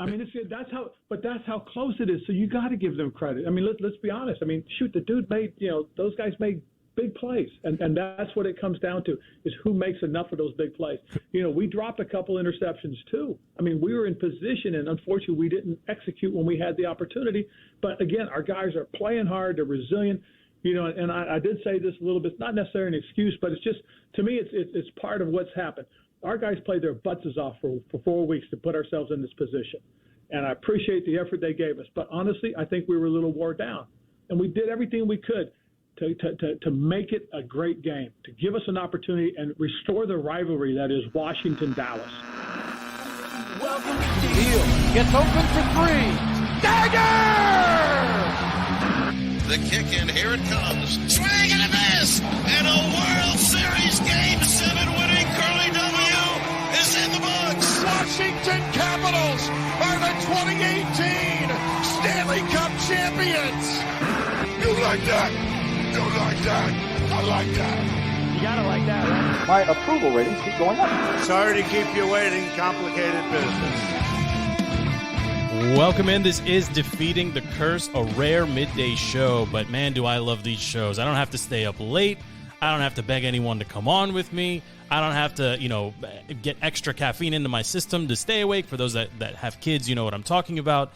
I mean, that's how close it is. So you got to give them credit. I mean, let's be honest. I mean, shoot, the dude made, those guys made big plays, and that's what it comes down to, is who makes enough of those big plays. We dropped a couple interceptions too. I mean, we were in position, and unfortunately we didn't execute when we had the opportunity. But again, our guys are playing hard, they're resilient. And I did say this a little bit, not necessarily an excuse, but it's just, to me, it's part of what's happened. Our guys played their butts off for 4 weeks to put ourselves in this position. And I appreciate the effort they gave us. But honestly, I think we were a little wore down. And we did everything we could to make it a great game, to give us an opportunity and restore the rivalry that is Washington-Dallas. Welcome to Beal. Gets open for three. Dagger! The kick, and here it comes. Swing and a miss! And a World Series Game 7 winning Curly W is in the books. Washington Capitals are the 2018 Stanley Cup champions. You like that? You like that? I like that. You gotta like that, right? My approval ratings keep going up. Sorry to keep you waiting. Complicated business. Welcome in. This is Defeating the Curse, a rare midday show, but man, do I love these shows. I don't have to stay up late. I don't have to beg anyone to come on with me. I don't have to, get extra caffeine into my system to stay awake. For those that have kids, you know what I'm talking about.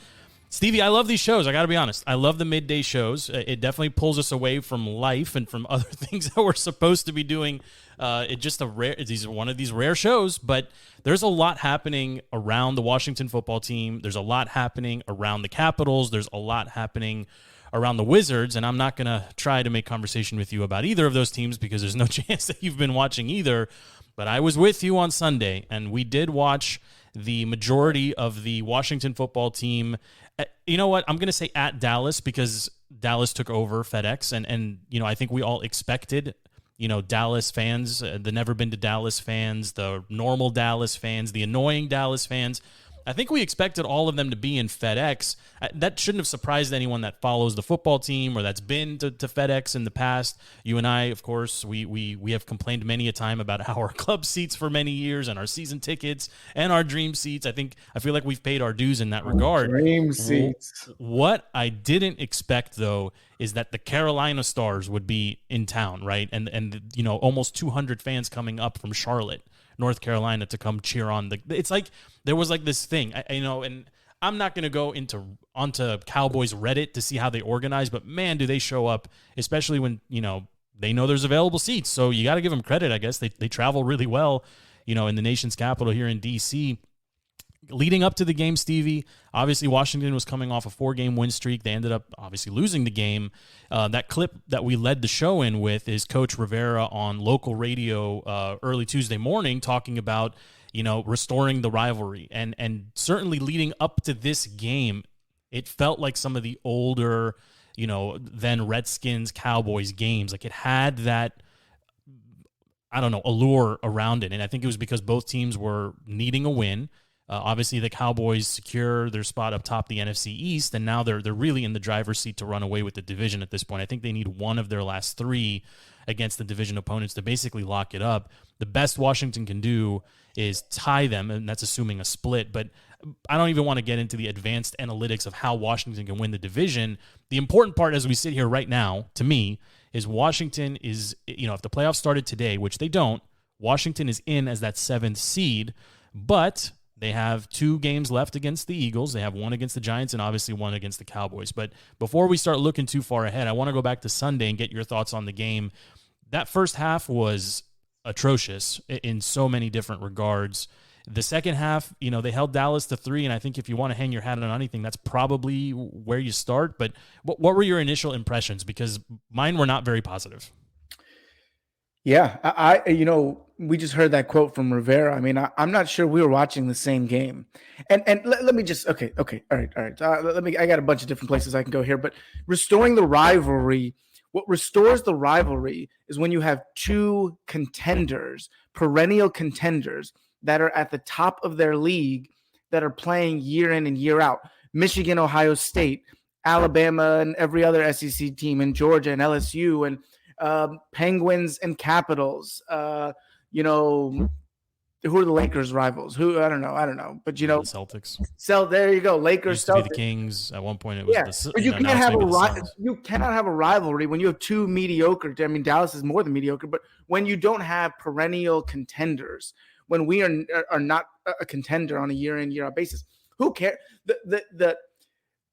Stevie, I love these shows. I got to be honest. I love the midday shows. It definitely pulls us away from life and from other things that we're supposed to be doing. It's one of these rare shows, but there's a lot happening around the Washington football team. There's a lot happening around the Capitals. There's a lot happening around the Wizards, and I'm not going to try to make conversation with you about either of those teams because there's no chance that you've been watching either. But I was with you on Sunday, and we did watch the majority of the Washington football team. You know what? I'm going to say at Dallas because Dallas took over FedEx, and I think we all expected, Dallas fans, the never been to Dallas fans, the normal Dallas fans, the annoying Dallas fans. I think we expected all of them to be in FedEx. That shouldn't have surprised anyone that follows the football team or that's been to FedEx in the past. You and I, of course, we have complained many a time about how our club seats for many years and our season tickets and our dream seats. I feel like we've paid our dues in that regard. Dream seats. What I didn't expect, though, is that the Carolina Stars would be in town, right? And almost 200 fans coming up from Charlotte, North Carolina, to come cheer on it's like there was like this thing, and I'm not going to go onto Cowboys Reddit to see how they organize, but man, do they show up, especially when, they know there's available seats. So you got to give them credit, I guess. They travel really well, in the nation's capital here in D.C. Leading up to the game, Stevie, obviously Washington was coming off a 4-game win streak. They ended up obviously losing the game. That clip that we led the show in with is Coach Rivera on local radio early Tuesday morning talking about, restoring the rivalry. And certainly leading up to this game, it felt like some of the older, then Redskins, Cowboys games. Like it had that, allure around it. And I think it was because both teams were needing a win. Obviously, the Cowboys secure their spot up top the NFC East, and now they're really in the driver's seat to run away with the division at this point. I think they need one of their last 3 against the division opponents to basically lock it up. The best Washington can do is tie them, and that's assuming a split. But I don't even want to get into the advanced analytics of how Washington can win the division. The important part as we sit here right now, to me, is Washington is, if the playoffs started today, which they don't, Washington is in as that 7th seed, but they have 2 games left against the Eagles. They have one against the Giants and obviously one against the Cowboys. But before we start looking too far ahead, I want to go back to Sunday and get your thoughts on the game. That first half was atrocious in so many different regards. The second half, they held Dallas to 3, and I think if you want to hang your hat on anything, that's probably where you start. But what were your initial impressions? Because mine were not very positive. Yeah, we just heard that quote from Rivera. I mean, I'm not sure we were watching the same game. And let me just, okay, all right. I got a bunch of different places I can go here, but restoring the rivalry, what restores the rivalry is when you have 2 contenders, perennial contenders that are at the top of their league that are playing year in and year out. Michigan, Ohio State, Alabama, and every other SEC team, and Georgia and LSU, and Penguins and Capitals, who are the Lakers rivals? Who I don't know. But The Celtics. So there you go, Lakers. Used to be the Celtics. Kings. At one point, it was but you can't have you cannot have a rivalry when you have two mediocre. I mean, Dallas is more than mediocre, but when you don't have perennial contenders, when we are not a contender on a year in year out basis, who cares?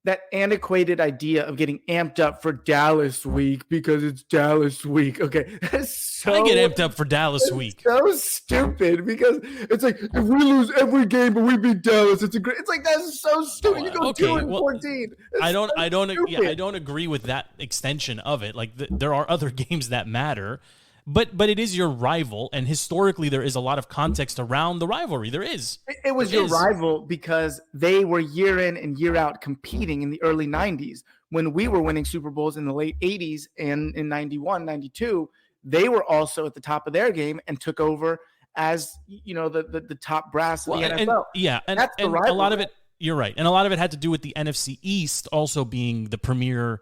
That antiquated idea of getting amped up for Dallas week because it's Dallas week. Okay, that's so. I get amped up for Dallas week. So stupid because it's like if we lose every game but we beat Dallas, it's like that's so stupid. You go 2-14. I don't agree with that extension of it. Like there are other games that matter. But it is your rival, and historically there is a lot of context around the rivalry. There is. It was your rival because they were year in and year out competing in the early 90s. When we were winning Super Bowls in the late 80s and in 91, 92, they were also at the top of their game and took over as, the top brass of the NFL. And a lot of it, you're right. And a lot of it had to do with the NFC East also being the premier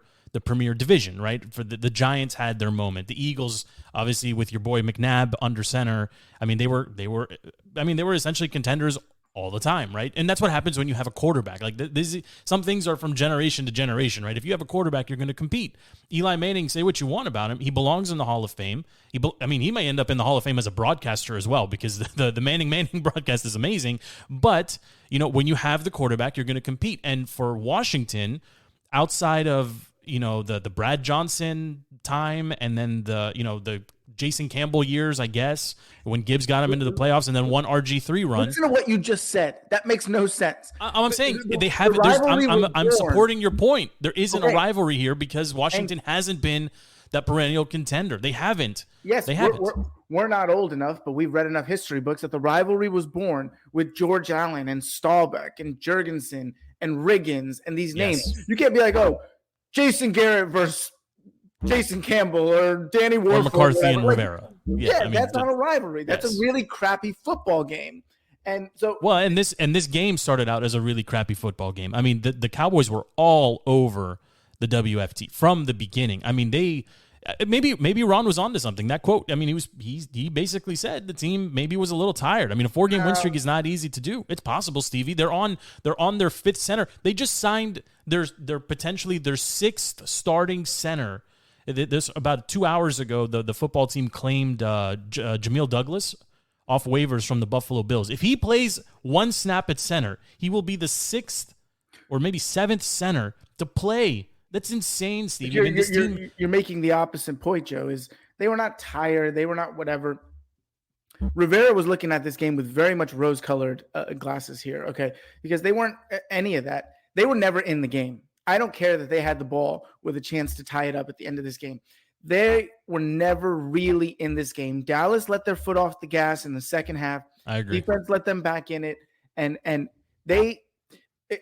division, right? For the Giants had their moment. The Eagles, obviously, with your boy McNabb under center. I mean, they were essentially contenders all the time, right? And that's what happens when you have a quarterback. Like some things are from generation to generation, right? If you have a quarterback, you're going to compete. Eli Manning, say what you want about him, he belongs in the Hall of Fame. He may end up in the Hall of Fame as a broadcaster as well because the Manning broadcast is amazing. But when you have the quarterback, you're going to compete. And for Washington, outside of the Brad Johnson time and then the Jason Campbell years, I guess, when Gibbs got him into the playoffs and then one RG3 run. Listen to what you just said. That makes no sense. I'm saying they have. I'm supporting your point. There isn't a rivalry here because Washington hasn't been that perennial contender. They haven't. Yes, they haven't. We're not old enough, but we've read enough history books that the rivalry was born with George Allen and Staubach and Jurgensen and Riggins and these names. You can't be like, oh, Jason Garrett versus Jason Campbell or Danny Warford. Or McCarthy and Rivera. That's not a rivalry. That's a really crappy football game. And so and this game started out as a really crappy football game. I mean, the Cowboys were all over the WFT from the beginning. I mean, maybe Ron was onto something. That quote, I mean, he basically said the team maybe was a little tired. I mean, a 4-game win streak is not easy to do. It's possible, Stevie. They're on their fifth center. They just signed their potentially their sixth starting center. This about 2 hours ago, the football team claimed Jamil Douglas off waivers from the Buffalo Bills. If he plays one snap at center, he will be the sixth or maybe seventh center to play. That's insane, Steve. You're making the opposite point, Joe. Is they were not tired. They were not whatever. Rivera was looking at this game with very much rose-colored glasses here, okay? Because they weren't any of that. They were never in the game. I don't care that they had the ball with a chance to tie it up at the end of this game. They were never really in this game. Dallas let their foot off the gas in the second half. I agree. Defense let them back in it, and they.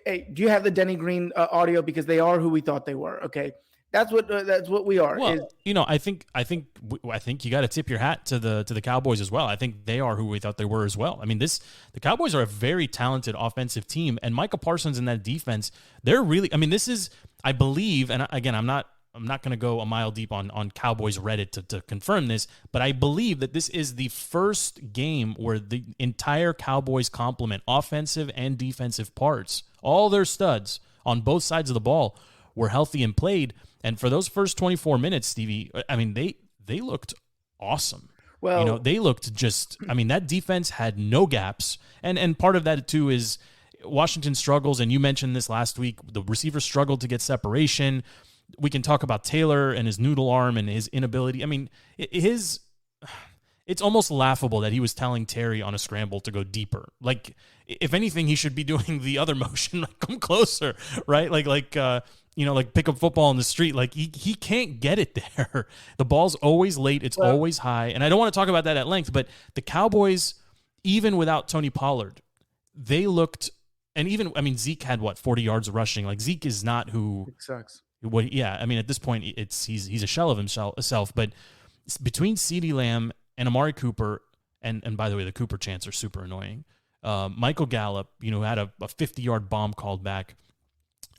Hey, do you have the Denny Green audio? Because they are who we thought they were. Okay, that's what we are. Well, I think you got to tip your hat to the Cowboys as well. I think they are who we thought they were as well. I mean, the Cowboys are a very talented offensive team, and Micah Parsons in that defense, they're really. I mean, this is, I believe, and again, I'm not going to go a mile deep on Cowboys Reddit to confirm this, but I believe that this is the first game where the entire Cowboys complement, offensive and defensive parts, all their studs on both sides of the ball were healthy and played. And for those first 24 minutes, Stevie, I mean, they looked awesome. Well, they looked just, I mean, that defense had no gaps. And part of that too is Washington struggles. And you mentioned this last week, the receivers struggled to get separation. We can talk about Taylor and his noodle arm and his inability. I mean, it's almost laughable that he was telling Terry on a scramble to go deeper. Like, if anything, he should be doing the other motion, like come closer, right? Like pick up football on the street. Like he can't get it there. The ball's always late. It's always high. And I don't want to talk about that at length, but the Cowboys, even without Tony Pollard, they looked, and even, I mean, Zeke had 40 yards rushing. Like Zeke is not who. It sucks. I mean, at this point, he's a shell of himself. But between CeeDee Lamb and Amari Cooper, and by the way, the Cooper chants are super annoying. Michael Gallup, had a 50-yard bomb called back.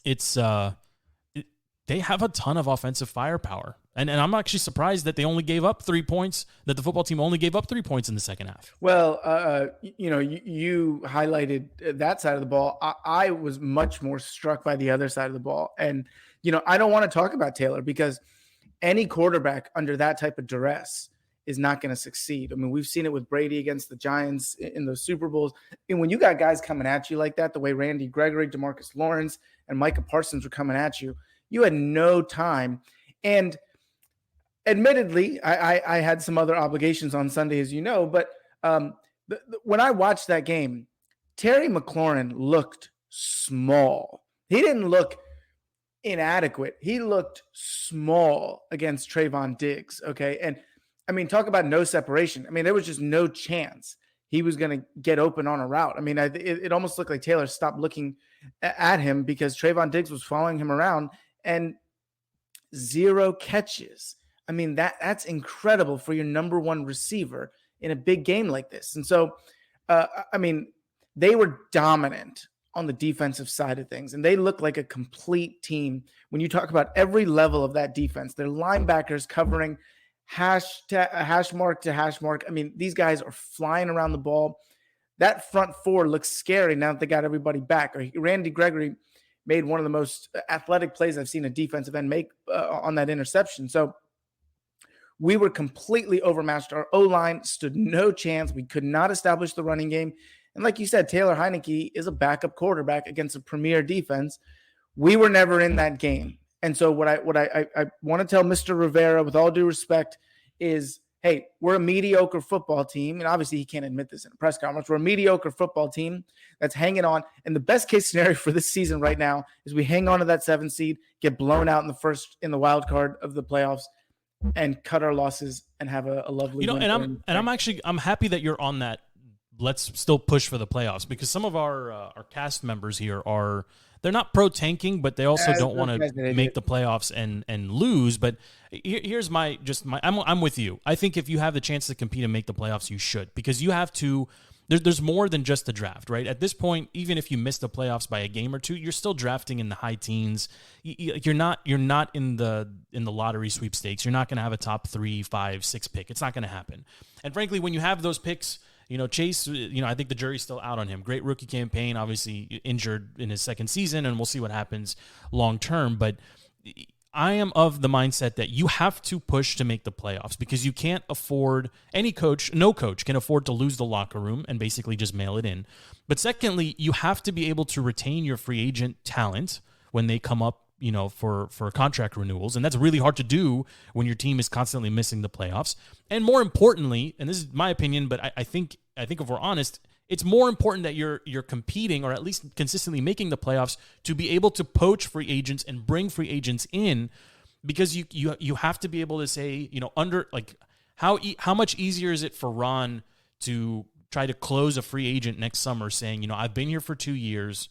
They have a ton of offensive firepower, And I'm actually surprised that they only gave up 3 points, that the football team only gave up 3 points in the second half. Well, you highlighted that side of the ball. I was much more struck by the other side of the ball. And, I don't want to talk about Taylor because any quarterback under that type of duress is not going to succeed. I mean, we've seen it with Brady against the Giants in those Super Bowls. And when you got guys coming at you like that, the way Randy Gregory, DeMarcus Lawrence, and Micah Parsons were coming at you, you had no time. And admittedly, I had some other obligations on Sunday, as you know, but when I watched that game, Terry McLaurin looked small. He didn't look inadequate. He looked small against Trayvon Diggs, okay? And, I mean, talk about no separation. I mean, there was just no chance he was going to get open on a route. I mean, it almost looked like Taylor stopped looking at him because Trayvon Diggs was following him around, and 0 catches. I mean, that's incredible for your number one receiver in a big game like this. And so, I mean, they were dominant on the defensive side of things, and they look like a complete team. When you talk about every level of that defense, their linebackers covering hash mark to hash mark. I mean, these guys are flying around the ball. That front four looks scary now that they got everybody back. Randy Gregory made one of the most athletic plays I've seen a defensive end make on that interception. So we were completely overmatched. Our O-line stood no chance. We could not establish the running game. And like you said, Taylor Heineke is a backup quarterback against a premier defense. We were never in that game. And so what I want to tell Mr. Rivera, with all due respect, is, hey, we're a mediocre football team. And obviously he can't admit this in a press conference. We're a mediocre football team that's hanging on. And the best case scenario for this season right now is we hang on to that 7 seed, get blown out in the wild card of the playoffs, and cut our losses and have a lovely win. I'm happy that you're on that. Let's still push for the playoffs, because some of our cast members here they're not pro tanking, but they also don't want to make the playoffs and lose. But here's I'm with you. I think if you have the chance to compete and make the playoffs, you should, because you have to. There's more than just the draft, right? At this point, even if you miss the playoffs by a game or two, you're still drafting in the high teens. You're not in the lottery sweepstakes. You're not going to have a top 3, 5, 6 pick. It's not going to happen. And frankly, when you have those picks, Chase, I think the jury's still out on him. Great rookie campaign, obviously injured in his second season, and we'll see what happens long term. But I am of the mindset that you have to push to make the playoffs, because you can't afford, no coach can afford to lose the locker room and basically just mail it in. But secondly, you have to be able to retain your free agent talent when they come up, for contract renewals. And that's really hard to do when your team is constantly missing the playoffs. And more importantly, and this is my opinion, but I think if we're honest, it's more important that you're competing, or at least consistently making the playoffs, to be able to poach free agents and bring free agents in, because you have to be able to say, how much easier is it for Ron to try to close a free agent next summer saying, I've been here for 2 years.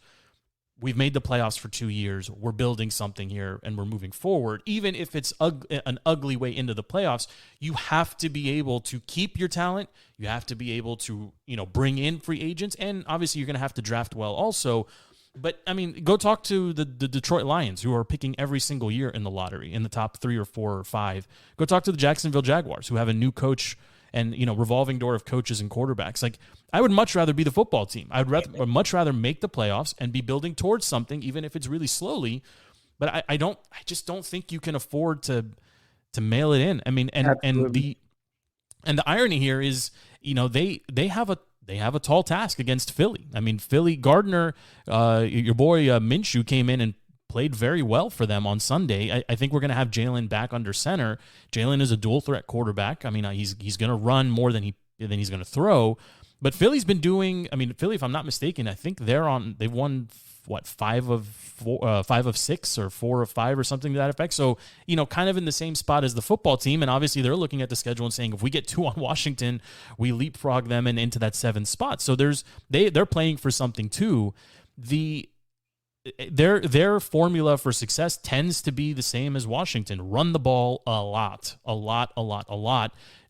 We've made the playoffs for 2 years. We're building something here and we're moving forward. Even if it's an ugly way into the playoffs, you have to be able to keep your talent. You have to be able to, bring in free agents. And obviously you're going to have to draft well also. But, go talk to the Detroit Lions, who are picking every single year in the lottery in the top 3 or 4 or 5. Go talk to the Jacksonville Jaguars, who have a new coach and, revolving door of coaches and quarterbacks. Like, I would much rather be the football team. I would much rather make the playoffs and be building towards something, even if it's really slowly. But I just don't think you can afford to mail it in. And the irony here is, they have a tall task against Philly. Philly, Gardner, your boy Minshew came in and played very well for them on Sunday. I think we're going to have Jalen back under center. Jalen is a dual threat quarterback. He's going to run more than he's going to throw. But Philly's been doing. Philly, if I'm not mistaken, I think they've won 5 of 6 or 4 of 5 or something to that effect. So kind of in the same spot as the football team. And obviously they're looking at the schedule and saying, if we get 2 on Washington, we leapfrog them and into that 7th spot. So they're playing for something too. Their formula for success tends to be the same as Washington. Run the ball a lot.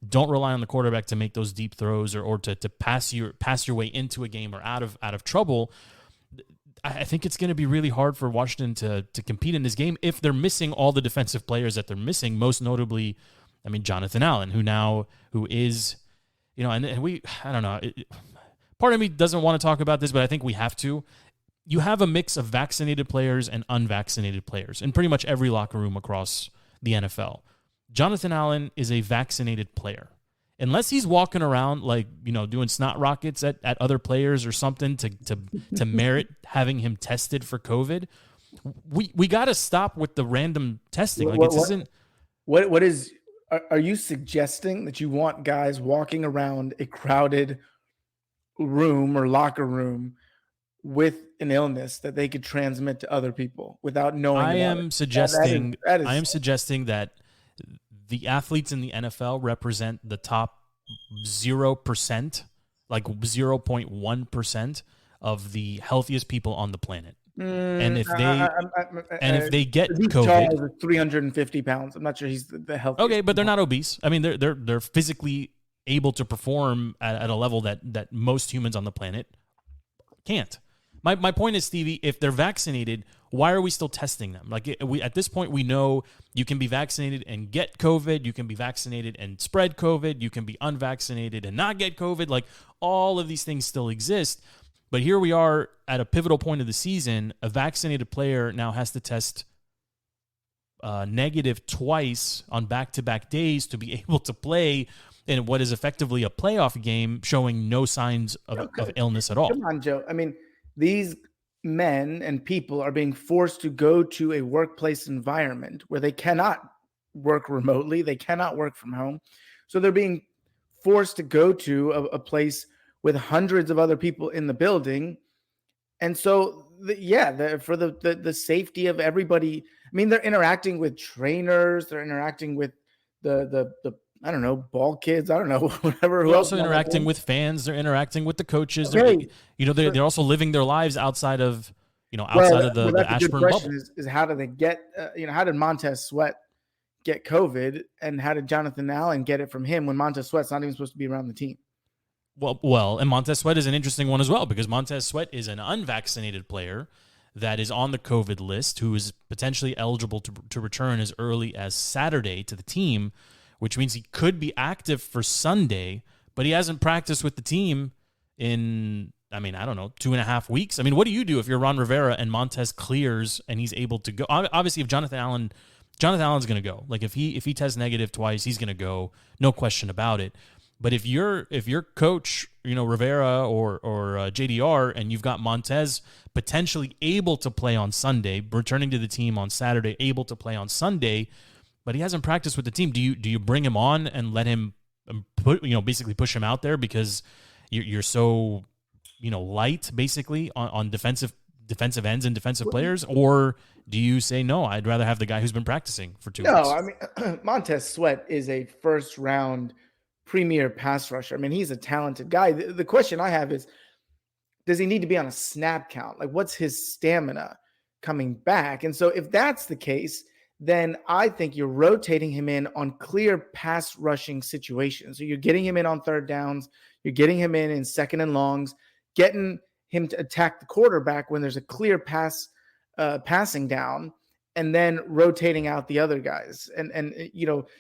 Don't rely on the quarterback to make those deep throws or to pass your way into a game or out of trouble. I think it's going to be really hard for Washington to compete in this game if they're missing all the defensive players that they're missing, most notably, I mean, Jonathan Allen, who is, and we, I don't know, part of me doesn't want to talk about this, but I think we have to. You have a mix of vaccinated players and unvaccinated players in pretty much every locker room across the NFL. Jonathan Allen is a vaccinated player. Unless he's walking around like, doing snot rockets at other players or something to merit having him tested for COVID, we got to stop with the random testing. Like, what is, are you suggesting that you want guys walking around a crowded room or locker room with an illness that they could transmit to other people without knowing? I am suggesting that the athletes in the NFL represent the top 0%, like 0.1% of the healthiest people on the planet. And if they get COVID, Charles is 350 pounds. I'm not sure he's the healthiest. Okay, but they're not obese. I mean, they're physically able to perform at a level that most humans on the planet can't. My point is, Stevie, if they're vaccinated, why are we still testing them? Like, at this point, we know you can be vaccinated and get COVID. You can be vaccinated and spread COVID. You can be unvaccinated and not get COVID. Like, all of these things still exist. But here we are at a pivotal point of the season. A vaccinated player now has to test negative twice on back-to-back days to be able to play in what is effectively a playoff game, showing no signs of illness at all. Come on, Joe. I mean, these men and people are being forced to go to a workplace environment where they cannot work remotely. They cannot work from home. So they're being forced to go to a place with hundreds of other people in the building. And so, for the safety of everybody, I mean, they're interacting with trainers. They're interacting with the I don't know, ball kids. I don't know, whatever. They're also interacting with fans. They're interacting with the coaches. Okay. They're also living their lives outside of the Ashburn bubble. Is how do they get? How did Monte Sweat get COVID, and how did Jonathan Allen get it from him when Monte Sweat's not even supposed to be around the team? Well, and Monte Sweat is an interesting one as well, because Monte Sweat is an unvaccinated player that is on the COVID list, who is potentially eligible to return as early as Saturday to the team, which means he could be active for Sunday, but he hasn't practiced with the team in, I don't know, 2.5 weeks. I mean, what do you do if you're Ron Rivera and Montez clears and he's able to go? Obviously, if Jonathan Allen's going to go. Like, if he tests negative twice, he's going to go, no question about it. But if you're coach, Rivera or JDR, and you've got Montez potentially able to play on Sunday, returning to the team on Saturday, able to play on Sunday, but he hasn't practiced with the team, do you bring him on and let him basically push him out there because you're so light basically on defensive ends and defensive players, or do you say no? I'd rather have the guy who's been practicing for 2 weeks. No, I mean, Montez Sweat is a first round premier pass rusher. I mean, he's a talented guy. The question I have is, does he need to be on a snap count? Like, what's his stamina coming back? And so if that's the case, then I think you're rotating him in on clear pass rushing situations. So you're getting him in on third downs, you're getting him in second and longs, getting him to attack the quarterback when there's a clear passing down, and then rotating out the other guys. And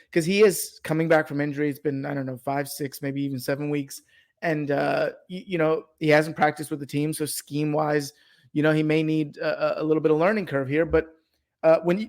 because he is coming back from injury. It's been, 5, 6, maybe even 7 weeks. And, he hasn't practiced with the team. So scheme wise, he may need a little bit of learning curve here, but when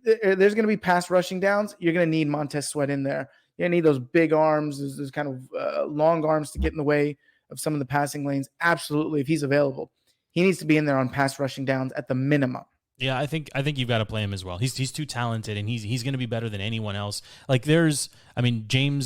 there's going to be pass rushing downs, you're going to need Montez Sweat in there. You're going to need those big arms, those kind of long arms to get in the way of some of the passing lanes. Absolutely. If he's available, he needs to be in there on pass rushing downs at the minimum. Yeah, I think you've got to play him as well. He's too talented, and he's going to be better than anyone else. Like, James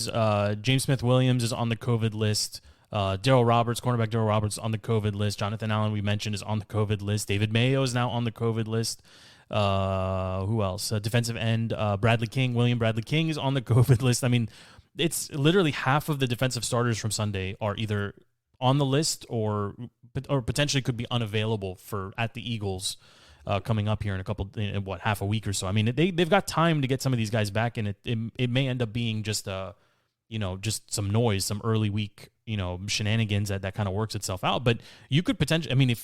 Smith-Williams is on the COVID list. Cornerback Darryl Roberts on the COVID list. Jonathan Allen, we mentioned, is on the COVID list. David Mayo is now on the COVID list. Who else? Defensive end William Bradley King is on the COVID list. I mean, it's literally half of the defensive starters from Sunday are either on the list or potentially could be unavailable at the Eagles coming up here in half a week or so. I mean, they've got time to get some of these guys back, and it may end up being just just some noise, some early week shenanigans that kind of works itself out. But you could potentially, I mean,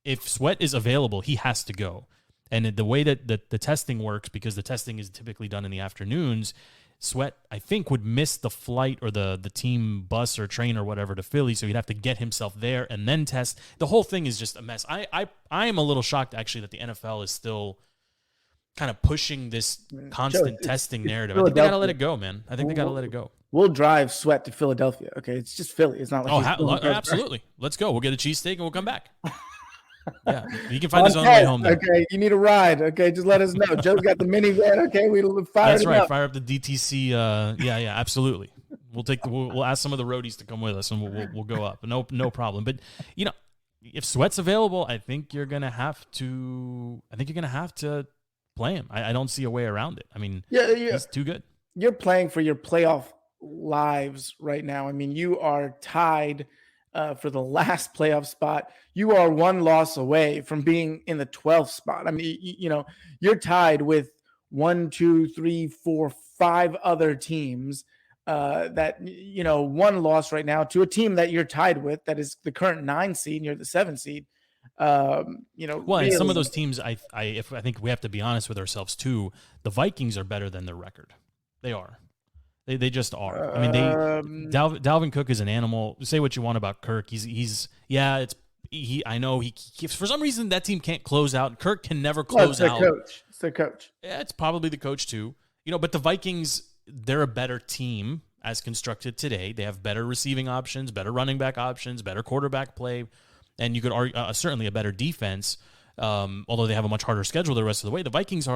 if Sweat is available, he has to go. And the way that the testing works, because the testing is typically done in the afternoons, Sweat, I think, would miss the flight or the team bus or train or whatever to Philly, so he'd have to get himself there and then test. The whole thing is just a mess. I am a little shocked, actually, that the NFL is still kind of pushing this constant testing narrative. I think they got to let it go, man. I think they got to let it go. We'll drive Sweat to Philadelphia. Okay, it's just Philly. It's not like absolutely. Let's go. We'll get a cheesesteak and we'll come back. Yeah, he can find his own way home there. Okay, you need a ride. Okay, just let us know. Joe's got the minivan. Okay, we'll fire That's it right. up. Fire up the DTC. Yeah, absolutely. We'll ask some of the roadies to come with us, and we'll go up. No problem. But if Sweat's available, I think you're gonna have to play him. I don't see a way around it. I mean, he's too good. You're playing for your playoff lives right now. I mean, you are tied for the last playoff spot. You are one loss away from being in the 12th spot. I mean, you're tied with 1, 2, 3, 4, 5 other teams that, one loss right now to a team that you're tied with that is the current 9 seed and you're the 7 seed. Well, and some of those teams, I think we have to be honest with ourselves too. The Vikings are better than their record. They are. They just are. I mean, Dalvin Cook is an animal. Say what you want about Kirk. I know he for some reason that team can't close out. Kirk can never close out. It's their coach. Yeah, it's probably the coach too. But the Vikings, they're a better team as constructed today. They have better receiving options, better running back options, better quarterback play, and you could argue certainly a better defense. Although they have a much harder schedule the rest of the way, the Vikings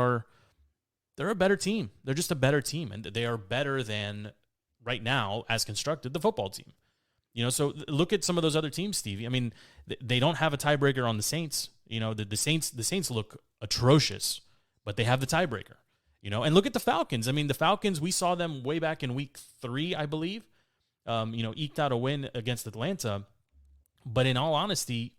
they're a better team. They're just a better team, and they are better than right now as constructed the football team. So look at some of those other teams, Stevie. I mean, they don't have a tiebreaker on the Saints. The Saints look atrocious, but they have the tiebreaker. And look at the Falcons. I mean, the Falcons, we saw them way back in week 3, I believe. Eked out a win against Atlanta. But in all honesty,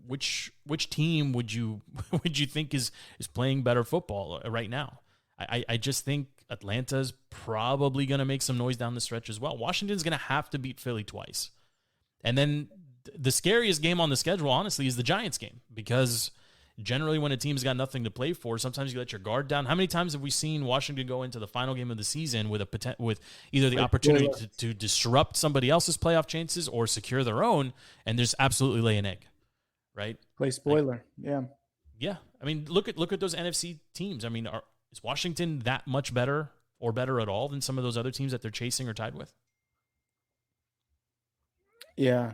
which team would you think is playing better football right now? I just think Atlanta's probably going to make some noise down the stretch as well. Washington's going to have to beat Philly twice. And then the scariest game on the schedule, honestly, is the Giants game, because generally when a team's got nothing to play for, sometimes you let your guard down. How many times have we seen Washington go into the final game of the season with either the opportunity to disrupt somebody else's playoff chances or secure their own, and just absolutely lay an egg, right? Play spoiler, yeah. Yeah, I mean, look at those NFC teams. I mean, is Washington that much better or better at all than some of those other teams that they're chasing or tied with? Yeah.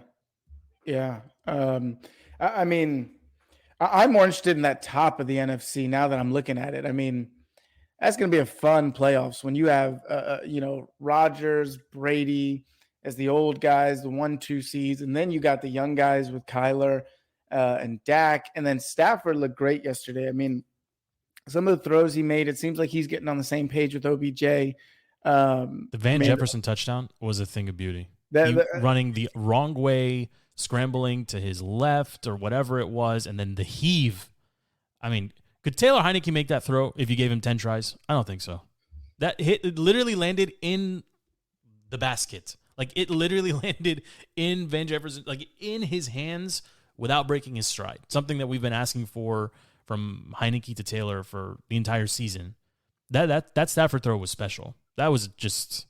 I mean, I'm more interested in that top of the NFC now that I'm looking at it. I mean, that's going to be a fun playoffs when you have, Rodgers, Brady as the old guys, the 1-2 seeds, and then you got the young guys with Kyler and Dak, and then Stafford looked great yesterday. I mean, some of the throws he made, it seems like he's getting on the same page with OBJ. The Van Jefferson touchdown was a thing of beauty. Running the wrong way, scrambling to his left or whatever it was, and then the heave. I mean, could Taylor Heineke make that throw if you gave him 10 tries? I don't think so. That hit, it literally landed in the basket. Like, it literally landed in Van Jefferson, like in his hands without breaking his stride. Something that we've been asking for from Heineke to Taylor for the entire season. That Stafford throw was special. That was just,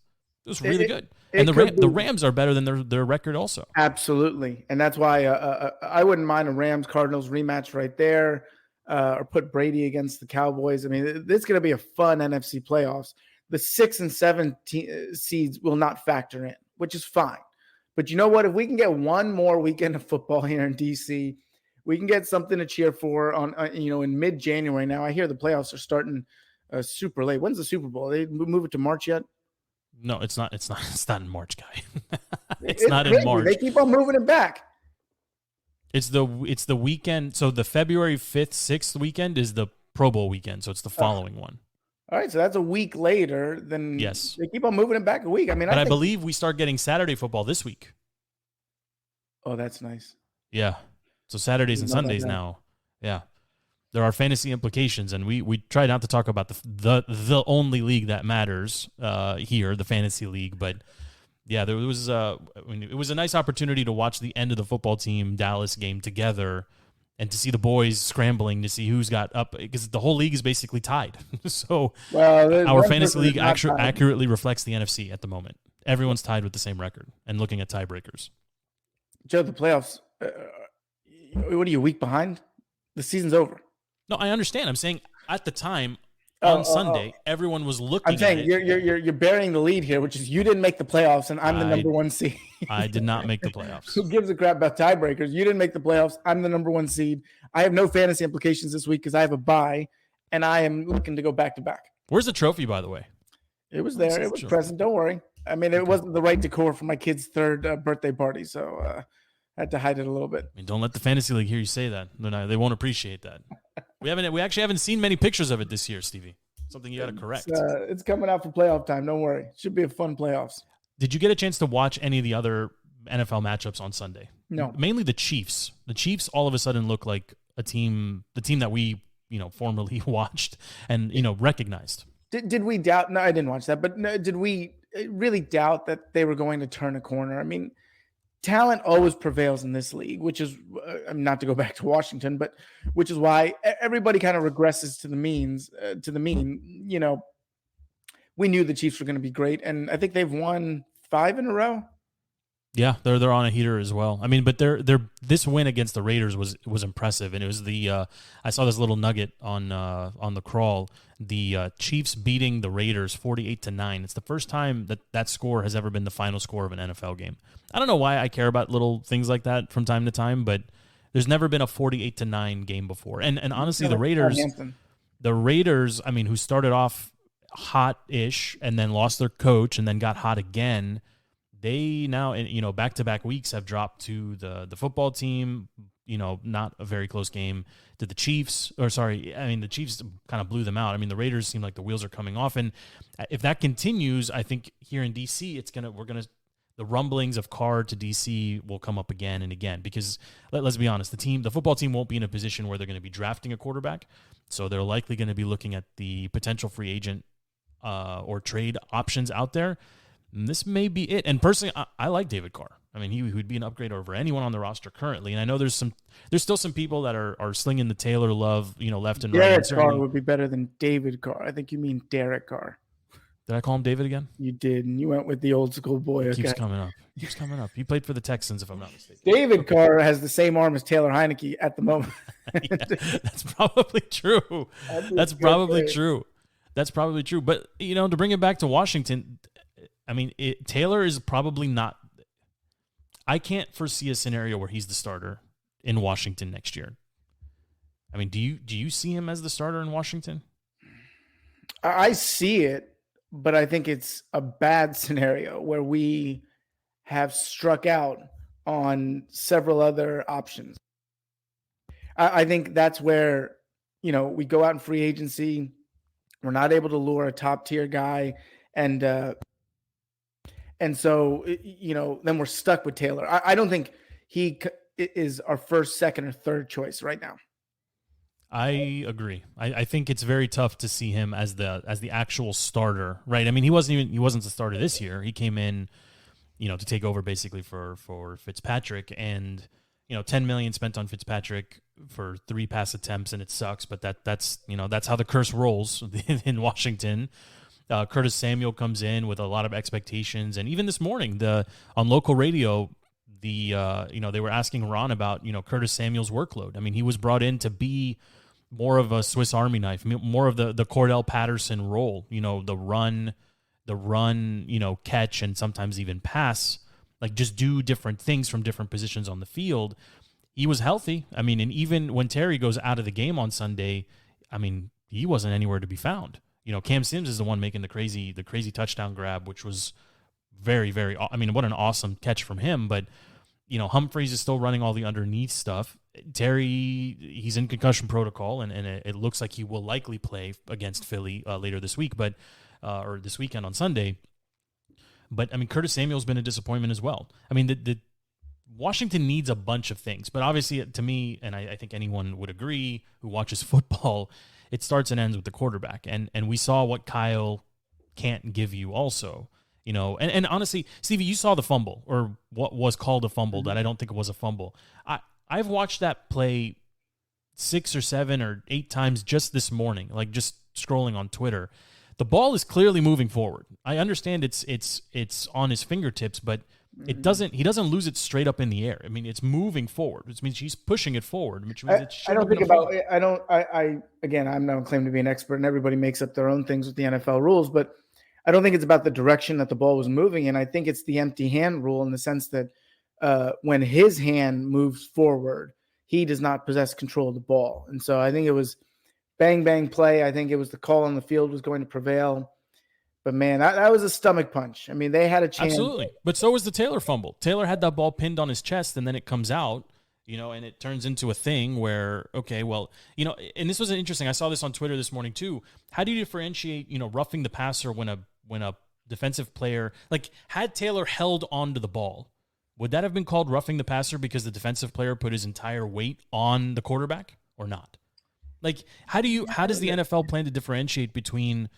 it was really good. And the Rams are better than their record also. Absolutely. And that's why I wouldn't mind a Rams-Cardinals rematch right there, or put Brady against the Cowboys. I mean, this is going to be a fun NFC playoffs. The 6 and 7 seeds will not factor in, which is fine. But you know what? If we can get one more weekend of football here in D.C., we can get something to cheer for on in mid-January now. I hear the playoffs are starting super late. When's the Super Bowl? They move it to March yet? No, it's not. It's not in March, guy. it's not crazy. In March. They keep on moving it back. It's the weekend. So the February 5th, 6th weekend is the Pro Bowl weekend. So it's the following one. All right, so that's a week later. Then yes, they keep on moving it back a week. I mean, I believe we start getting Saturday football this week. Oh, that's nice. Yeah, so Saturdays and Sundays now. Yeah, there are fantasy implications, and we try not to talk about the only league that matters here, the fantasy league. But yeah, there was it was a nice opportunity to watch the end of the football team Dallas game together and to see the boys scrambling to see who's got up, because the whole league is basically tied. So our fantasy league accurately reflects the NFC at the moment. Everyone's tied with the same record and looking at tiebreakers. Joe, the playoffs, what are you, a week behind? The season's over. No, I understand. I'm saying at the time on Sunday, everyone was looking. I'm saying at it. you're burying the lead here, which is you didn't make the playoffs, and I'm the number 1 seed. I did not make the playoffs. Who gives a crap about tiebreakers? You didn't make the playoffs. I'm the number 1 seed. I have no fantasy implications this week because I have a bye, and I am looking to go back to back. Where's the trophy, by the way? It was there. It was present. Don't worry. I mean, it wasn't the right decor for my kid's 3rd birthday party, so I had to hide it a little bit. I mean, don't let the fantasy league hear you say that. They won't appreciate that. We actually haven't seen many pictures of it this year, Stevie. Something you got to correct. It's coming out for playoff time. Don't worry. Should be a fun playoffs. Did you get a chance to watch any of the other NFL matchups on Sunday? No. Mainly the Chiefs. The Chiefs all of a sudden look like the team that we, formerly watched and, recognized. Did we doubt? No, I didn't watch that. But no, did we really doubt that they were going to turn a corner? I mean, talent always prevails in this league, which is not to go back to Washington, but which is why everybody kind of regresses to the mean. We knew the Chiefs were going to be great, and I think they've won 5 in a row. Yeah, they're on a heater as well. I mean, but this win against the Raiders was impressive, and it was I saw this little nugget on the crawl. The Chiefs beating the Raiders 48-9. It's the first time that score has ever been the final score of an NFL game. I don't know why I care about little things like that from time to time, but there's never been a 48-9 game before. And honestly, the Raiders, I mean, who started off hot-ish and then lost their coach and then got hot again. They now, back-to-back weeks have dropped to the football team, not a very close game, to the Chiefs. The Chiefs kind of blew them out. I mean, the Raiders seem like the wheels are coming off. And if that continues, I think here in D.C., the rumblings of Carr to D.C. will come up again and again because, let's be honest, the football team won't be in a position where they're going to be drafting a quarterback. So they're likely going to be looking at the potential free agent or trade options out there. And this may be it. And personally, I like David Carr. I mean, he would be an upgrade over anyone on the roster currently. And I know there's still some people that are slinging the Taylor love, left and right. Derek Carr would be better than David Carr. I think you mean Derek Carr. Did I call him David again? You did, and you went with the old school boy. It keeps coming up. He played for the Texans, if I'm not mistaken. David Carr has the same arm as Taylor Heineke at the moment. Yeah, that's probably true. That's probably true. But, to bring it back to Washington, I mean, Taylor is probably not – I can't foresee a scenario where he's the starter in Washington next year. I mean, do you see him as the starter in Washington? I see it. But I think it's a bad scenario where we have struck out on several other options. I think that's where, we go out in free agency. We're not able to lure a top tier guy. And so, then we're stuck with Taylor. I don't think he is our first, second, or third choice right now. I agree. I think it's very tough to see him as the actual starter, right? I mean, he wasn't the starter this year. He came in, to take over basically for Fitzpatrick, and $10 million spent on Fitzpatrick for 3 pass attempts, and it sucks. But that's how the curse rolls in Washington. Curtis Samuel comes in with a lot of expectations, and even this morning, on local radio, they were asking Ron about Curtis Samuel's workload. I mean, he was brought in to be more of a Swiss Army knife, more of the Cordell Patterson role, the run, catch, and sometimes even pass, like just do different things from different positions on the field. He was healthy. I mean, and even when Terry goes out of the game on Sunday, I mean, he wasn't anywhere to be found. Cam Sims is the one making the crazy touchdown grab, which was very, very, I mean, what an awesome catch from him. But, Humphreys is still running all the underneath stuff. Terry, he's in concussion protocol, and it looks like he will likely play against Philly later this week, or this weekend on Sunday. But, I mean, Curtis Samuel's been a disappointment as well. I mean, the Washington needs a bunch of things, but obviously, to me, and I think anyone would agree who watches football, it starts and ends with the quarterback. And we saw what Kyle can't give you also. And honestly, Stevie, you saw the fumble, or what was called a fumble that I don't think it was a fumble. I've watched that play 6 or 7 or 8 times just this morning, like just scrolling on Twitter. The ball is clearly moving forward. I understand it's on his fingertips, but it doesn't. He doesn't lose it straight up in the air. I mean, it's moving forward, which means he's pushing it forward. Which means I don't think about. Again, I'm not claiming to be an expert, and everybody makes up their own things with the NFL rules, but I don't think it's about the direction that the ball was moving in. I think it's the empty hand rule in the sense that when his hand moves forward, he does not possess control of the ball, and so I think it was bang bang play. I think it was the call on the field was going to prevail. But, man, that was a stomach punch. I mean, they had a chance. Absolutely. But so was the Taylor fumble. Taylor had that ball pinned on his chest, and then it comes out, and it turns into a thing where, okay, well, and this was interesting. I saw this on Twitter this morning too. How do you differentiate, roughing the passer when a defensive player, like had Taylor held onto the ball, would that have been called roughing the passer because the defensive player put his entire weight on the quarterback or not? Like, how does the NFL plan to differentiate between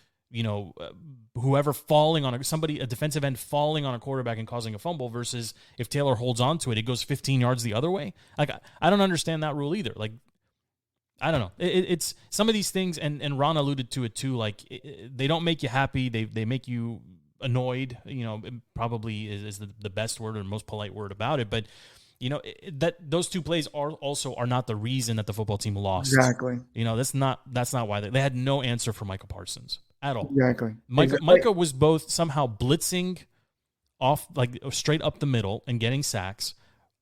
whoever falling on a defensive end falling on a quarterback and causing a fumble versus if Taylor holds on to it, it goes 15 yards the other way? Like, I don't understand that rule either. Like, I don't know. It's some of these things, and Ron alluded to it too. Like, they don't make you happy. They make you annoyed. Probably is the best word or most polite word about it. But that those two plays are not the reason that the football team lost. Exactly. That's not why they had no answer for Micah Parsons at all. Exactly. Micah was both somehow blitzing off, like straight up the middle and getting sacks,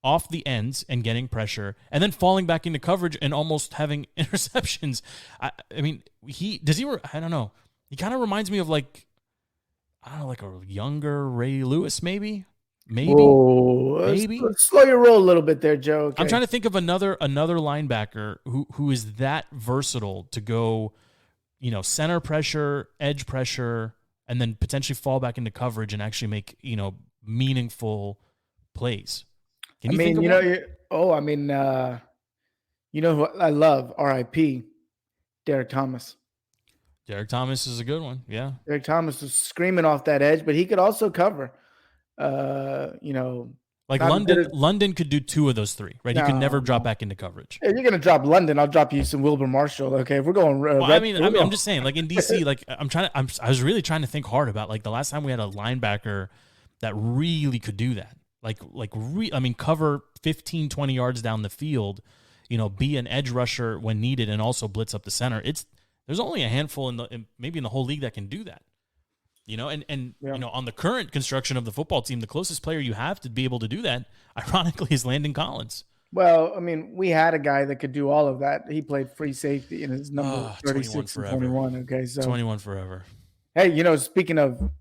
off the ends and getting pressure, and then falling back into coverage and almost having interceptions. I mean, I don't know. He kind of reminds me of like a younger Ray Lewis, maybe. Let's slow your roll a little bit there, Joe. Okay. I'm trying to think of another linebacker who is that versatile to go, center pressure, edge pressure, and then potentially fall back into coverage and actually make, meaningful plays. Can you think of one? Who I love, R.I.P., Derek Thomas. Derek Thomas is a good one, yeah. Derek Thomas was screaming off that edge, but he could also cover. Like London could do 2 of those 3, right? He could never drop back into coverage. If you're gonna drop London, I'll drop you some Wilbur Marshall. Okay, if we're going. I'm just saying, like in DC, like I was really trying to think hard about like the last time we had a linebacker that really could do that. Cover 15, 20 yards down the field, be an edge rusher when needed and also blitz up the center. There's only a handful maybe in the whole league that can do that. On the current construction of the football team, the closest player you have to be able to do that, ironically, is Landon Collins. Well, I mean, we had a guy that could do all of that. He played free safety in his number 36 and 21. Okay, so 21 forever. Hey, speaking of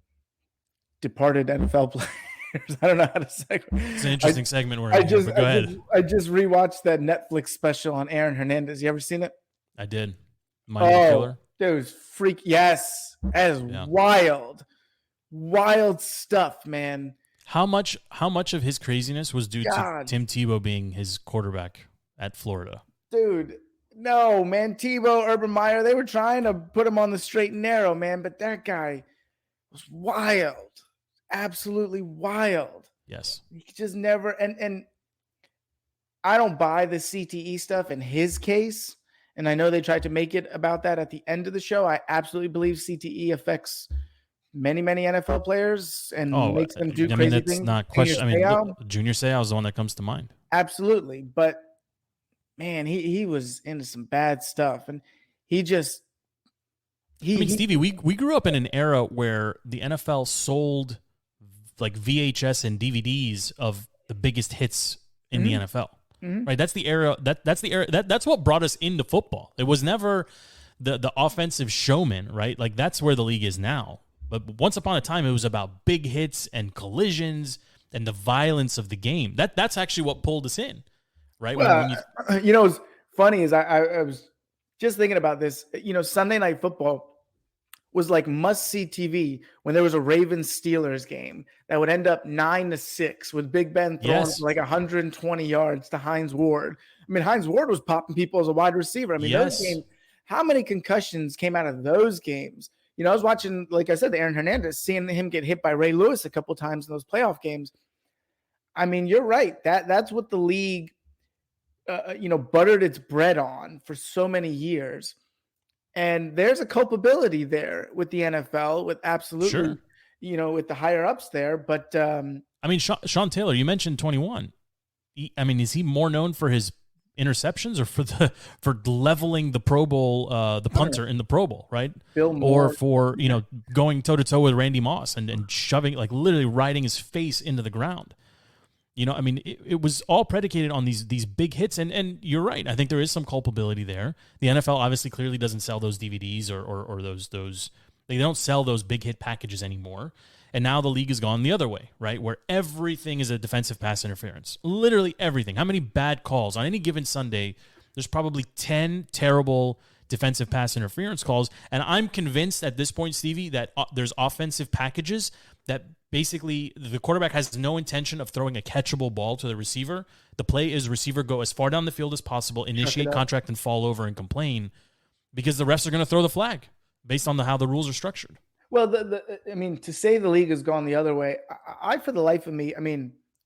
departed NFL players, I don't know how to segue. It's an interesting segment we're in here, but go ahead. I just rewatched that Netflix special on Aaron Hernandez. You ever seen it? I did. Miami Killer. Dude, freak. Yes. That is wild stuff, man. How much of his craziness was due to Tim Tebow being his quarterback at Florida? Dude, no, man. Tebow, Urban Meyer, they were trying to put him on the straight and narrow, man. But that guy was wild. Absolutely wild. Yes. He just never, and I don't buy the CTE stuff in his case. And I know they tried to make it about that at the end of the show. I absolutely believe CTE affects many, many NFL players and makes them do crazy things. That's not question. Junior Seau is the one that comes to mind. Absolutely. But, man, he was into some bad stuff. And Stevie, we grew up in an era where the NFL sold like VHS and DVDs of the biggest hits in the NFL. Mm-hmm. Right, that's the era. That's the era. That's what brought us into football. It was never the offensive showman, right? Like that's where the league is now. But once upon a time, it was about big hits and collisions and the violence of the game. That's actually what pulled us in, right? Well, what's funny is I was just thinking about this. Sunday Night Football was like must-see TV when there was a Ravens-Steelers game that would end up 9-6 with Big Ben throwing for like 120 yards to Hines Ward. I mean, Hines Ward was popping people as a wide receiver. I mean, those games, how many concussions came out of those games? I was watching, like I said, the Aaron Hernandez, seeing him get hit by Ray Lewis a couple times in those playoff games. I mean, you're right. That's what the league buttered its bread on for so many years. And there's a culpability there with the NFL, with absolutely, Sure. with the higher ups there. But I mean, Sean Taylor, you mentioned 21. Is he more known for his interceptions or for leveling the Pro Bowl, the punter in the Pro Bowl, right? Bill Moore, or for going toe to toe with Randy Moss and shoving, like literally riding his face into the ground. It was all predicated on these big hits, and you're right. I think there is some culpability there. The NFL obviously clearly doesn't sell those DVDs or those they don't sell those big hit packages anymore. And now the league has gone the other way, right? Where everything is a defensive pass interference. Literally everything. How many bad calls on any given Sunday? There's probably 10 terrible defensive pass interference calls. And I'm convinced at this point, Stevie, that there's offensive packages that basically the quarterback has no intention of throwing a catchable ball to the receiver. The play is receiver go as far down the field as possible, initiate contract, and fall over and complain because the refs are going to throw the flag based on how the rules are structured. Well, to say the league has gone the other way, I for the life of me,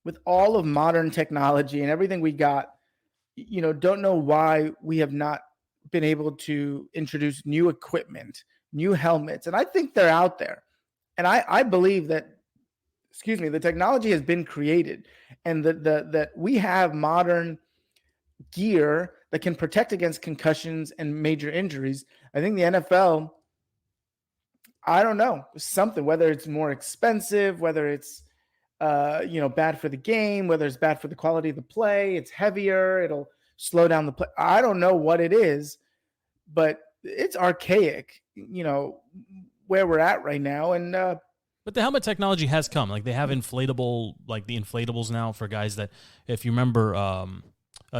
with all of modern technology and everything we got, don't know why we have not been able to introduce new equipment, new helmets. And I think they're out there. And I believe that, the technology has been created and that we have modern gear that can protect against concussions and major injuries. I think the NFL, I don't know, something, whether it's more expensive, whether it's, bad for the game, whether it's bad for the quality of the play, it's heavier, it'll slow down the play. I don't know what it is, but it's archaic, where we're at right now. And, but the helmet technology has come. Like they have the inflatables now for guys that, if you remember,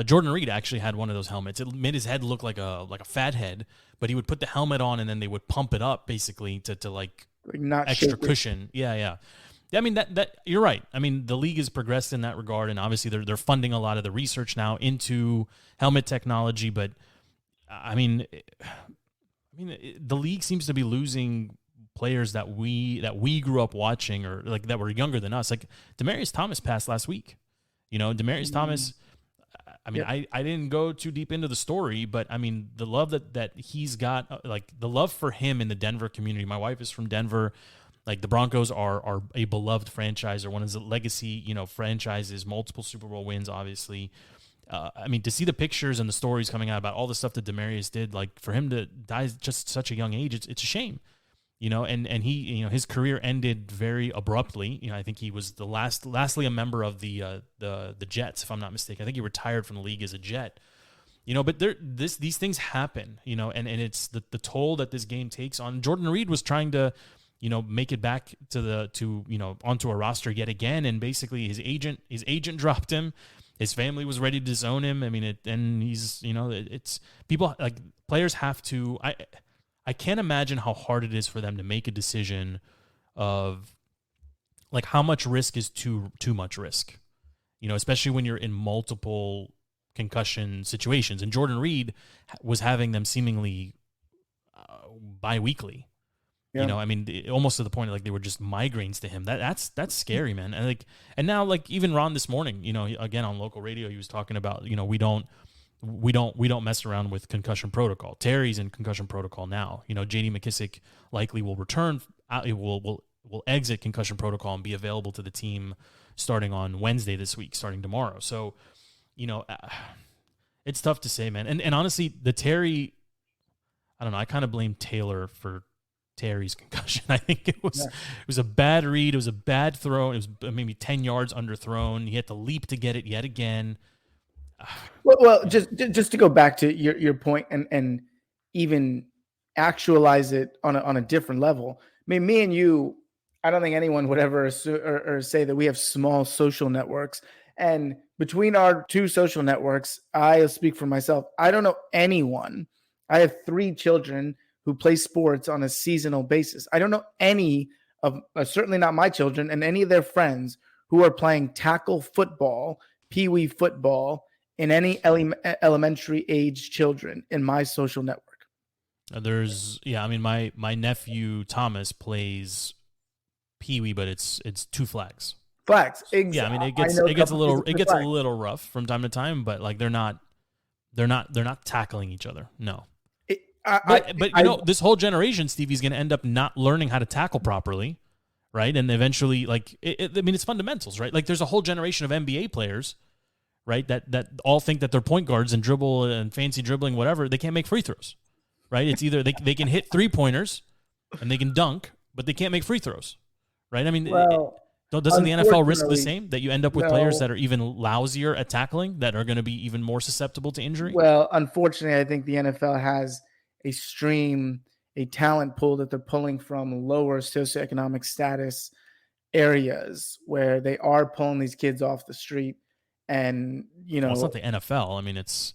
Jordan Reed actually had one of those helmets. It made his head look like a fat head, but he would put the helmet on and then they would pump it up basically to not extra cushion. Yeah. I mean that you're right. I mean the league has progressed in that regard, and obviously they're funding a lot of the research now into helmet technology. But the league seems to be losing players that we grew up watching or like that were younger than us. Like Demaryius Thomas passed last week. Demaryius Thomas. I didn't go too deep into the story, but the love that he's got, like the love for him in the Denver community. My wife is from Denver. Like the Broncos are a beloved franchise, or one of the legacy, franchises, multiple Super Bowl wins, obviously. To see the pictures and the stories coming out about all the stuff that Demaryius did, like for him to die at just such a young age, it's a shame. And he, his career ended very abruptly. I think he was lastly a member of the Jets, if I'm not mistaken. I think he retired from the league as a Jet. But these things happen, and it's the toll that this game takes on. Jordan Reed was trying to, make it back onto a roster yet again, and basically his agent dropped him. His family was ready to disown him. And he's, it's people, like players have to. I can't imagine how hard it is for them to make a decision of like how much risk is too much risk, especially when you're in multiple concussion situations. And Jordan Reed was having them seemingly bi-weekly, almost to the point of like they were just migraines to him. That's scary, man. And now like even Ron this morning, again on local radio, he was talking about, we don't mess around with concussion protocol. Terry's in concussion protocol now. J.D. McKissick likely will return. Will exit concussion protocol and be available to the team starting on Wednesday this week, starting tomorrow. So, it's tough to say, man. And honestly, the Terry, I don't know. I kind of blame Taylor for Terry's concussion. I think it was a bad read. It was a bad throw. It was maybe 10 yards underthrown. He had to leap to get it yet again. Well, just to go back to your point and even actualize it on a different level. Me and you, I don't think anyone would ever or say that we have small social networks. And between our two social networks, I'll speak for myself. I don't know anyone. I have 3 children who play sports on a seasonal basis. I don't know any of, certainly not my children, and any of their friends who are playing tackle football, peewee football, in any elementary age children in my social network. My nephew Thomas plays peewee, but it's 2 flags. Exactly. Yeah, it gets a little rough from time to time, but like they're not They're not tackling each other. No. But this whole generation, Stevie's going to end up not learning how to tackle properly, right? And eventually, it's fundamentals, right? Like, there's a whole generation of NBA players, right, that all think that they're point guards and dribble and fancy dribbling, whatever. They can't make free throws, right? It's either they can hit 3-pointers and they can dunk, but they can't make free throws, right? I mean, doesn't the NFL risk the same, that you end up with players that are even lousier at tackling, that are going to be even more susceptible to injury? Well, unfortunately, I think the NFL has a talent pool that they're pulling from lower socioeconomic status areas, where they are pulling these kids off the street. And, it's not the NFL. It's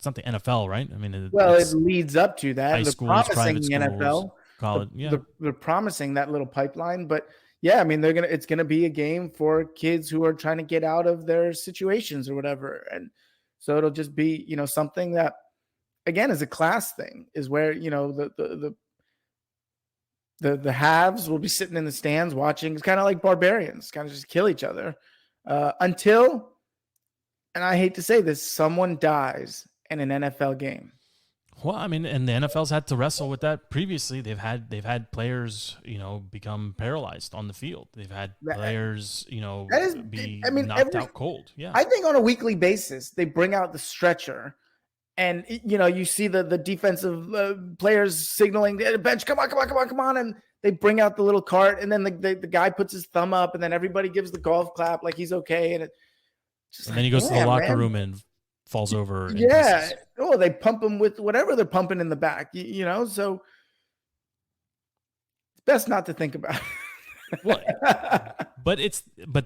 not the NFL, right? It leads up to that. High schools, private schools, NFL, college. Yeah, they're promising that little pipeline, but yeah, it's gonna be a game for kids who are trying to get out of their situations or whatever, and so it'll just be something that, again, is a class thing, is where the haves will be sitting in the stands watching. It's kind of like barbarians, kind of just kill each other. Until, and I hate to say this, someone dies in an NFL game. Well, and the NFL's had to wrestle with that previously. They've had players, become paralyzed on the field. They've had players, knocked out cold. Yeah, I think on a weekly basis they bring out the stretcher, and you see the defensive players signaling the bench, come on, and they bring out the little cart, and then the guy puts his thumb up, and then everybody gives the golf clap like he's okay, and then he goes to the locker room and falls over. Yeah. Oh, they pump him with whatever they're pumping in the back, so it's best not to think about it. Well, but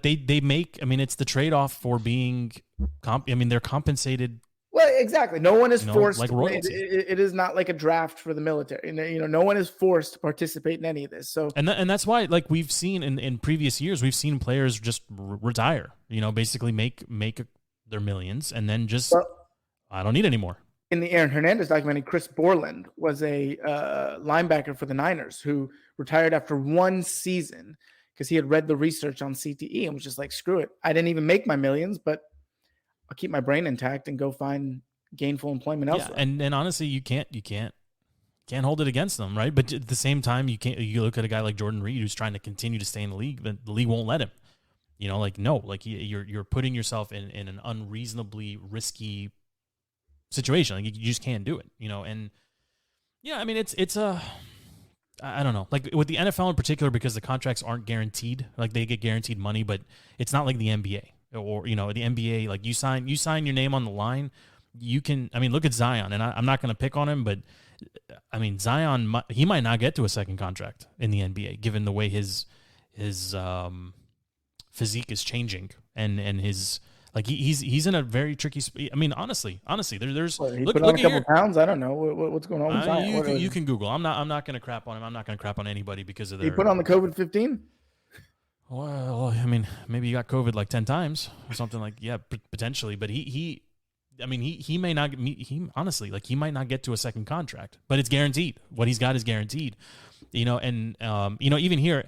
they make, it's the trade-off for being they're compensated. Well, exactly. No one is forced. Like royalty. It is not like a draft for the military. No one is forced to participate in any of this. So, and that's why, like, we've seen in previous years, we've seen players just retire. Basically make their millions and then just I don't need any more. In the Aaron Hernandez documentary, Chris Borland was a linebacker for the Niners who retired after one season because he had read the research on CTE and was just like, screw it. I didn't even make my millions, but I'll keep my brain intact and go find gainful employment elsewhere. And honestly, you can't hold it against them, right? But at the same time, you look at a guy like Jordan Reed who's trying to continue to stay in the league, but the league won't let him. You're putting yourself in an unreasonably risky situation. Like, you just can't do it, and yeah, it's I don't know, like with the NFL in particular, because the contracts aren't guaranteed, like they get guaranteed money, but it's not like the NBA or, the NBA, like you sign your name on the line. You can, look at Zion, and I'm not going to pick on him, but Zion, he might not get to a second contract in the NBA, given the way his physique is changing and his, like, he's in a very tricky. Honestly, there's he put on a couple pounds. I don't know what's going on with Zion. You can Google. I'm not going to crap on him. I'm not going to crap on anybody because of their. He put on the COVID-15. Well, maybe he got COVID like 10 times or something, like, yeah, potentially. But he may not. He honestly, like, he might not get to a second contract, but it's guaranteed. What he's got is guaranteed. Even here.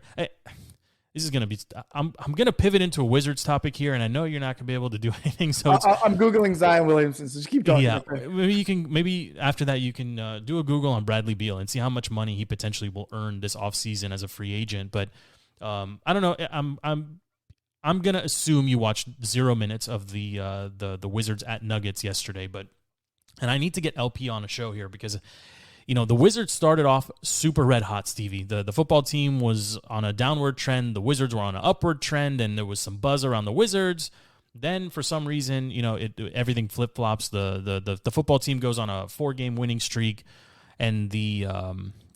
This is going to be. I'm going to pivot into a Wizards topic here, and I know you're not going to be able to do anything. So I'm googling Zion Williamson. So just keep talking. Yeah, maybe after that you can do a Google on Bradley Beal and see how much money he potentially will earn this offseason as a free agent. But I don't know. I'm going to assume you watched 0 minutes of the Wizards at Nuggets yesterday, and I need to get LP on a show here because. The Wizards started off super red hot, Stevie. The football team was on a downward trend. The Wizards were on an upward trend, and there was some buzz around the Wizards. Then, for some reason, everything flip-flops. The football team goes on a 4-game winning streak, and the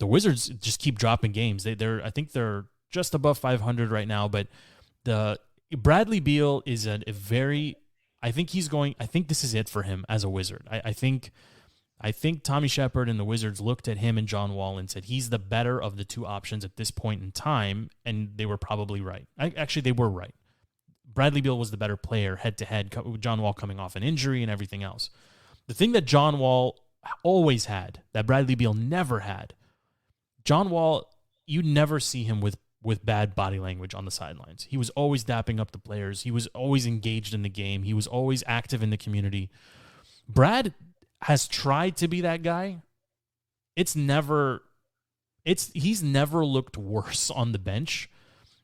Wizards just keep dropping games. I think they're just above 500 right now, but the Bradley Beal is I think this is it for him as a Wizard. I think Tommy Shepard and the Wizards looked at him and John Wall and said he's the better of the two options at this point in time, and they were probably right. Actually, they were right. Bradley Beal was the better player head-to-head, with John Wall coming off an injury and everything else. The thing that John Wall always had, that Bradley Beal never had, John Wall, you'd never see him with bad body language on the sidelines. He was always dapping up the players. He was always engaged in the game. He was always active in the community. Brad has tried to be that guy. He's never looked worse on the bench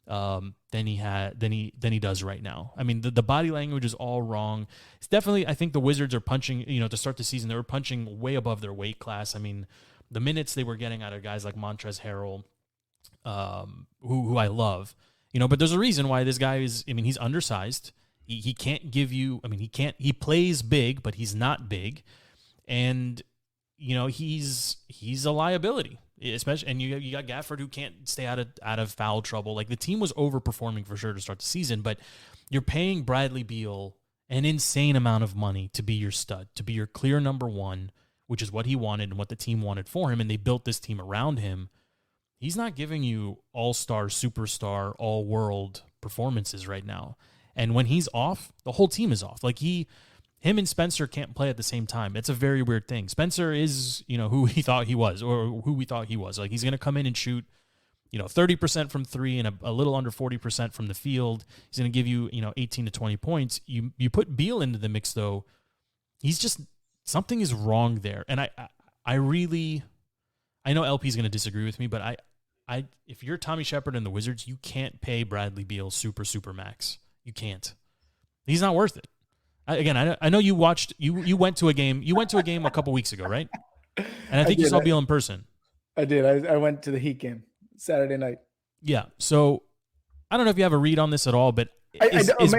than he does right now. I mean, the body language is all wrong. It's definitely, I think the Wizards are punching, to start the season, they were punching way above their weight class. I mean, the minutes they were getting out of guys like Montrezl Harrell, who I love, but there's a reason why this guy is, he's undersized. He can't give you, he plays big, but he's not big. And, he's a liability, especially, and you got Gafford, who can't stay out of foul trouble. Like, the team was overperforming for sure to start the season, but you're paying Bradley Beal an insane amount of money to be your stud, to be your clear number one, which is what he wanted and what the team wanted for him, and they built this team around him. He's not giving you all-star, superstar, all-world performances right now. And when he's off, the whole team is off. Like, him and Spencer can't play at the same time. It's a very weird thing. Spencer is, who he thought he was, or who we thought he was. Like, he's going to come in and shoot, 30% from three and a little under 40% from the field. He's going to give you, 18 to 20 points. You put Beal into the mix, though. He's just, something is wrong there. And I know LP's going to disagree with me, but if you're Tommy Shepard and the Wizards, you can't pay Bradley Beal super max. You can't. He's not worth it. I know you watched. You went to a game. You went to a game a couple weeks ago, right? And I think you saw Beal in person. I did. I went to the Heat game Saturday night. Yeah. So I don't know if you have a read on this at all, but is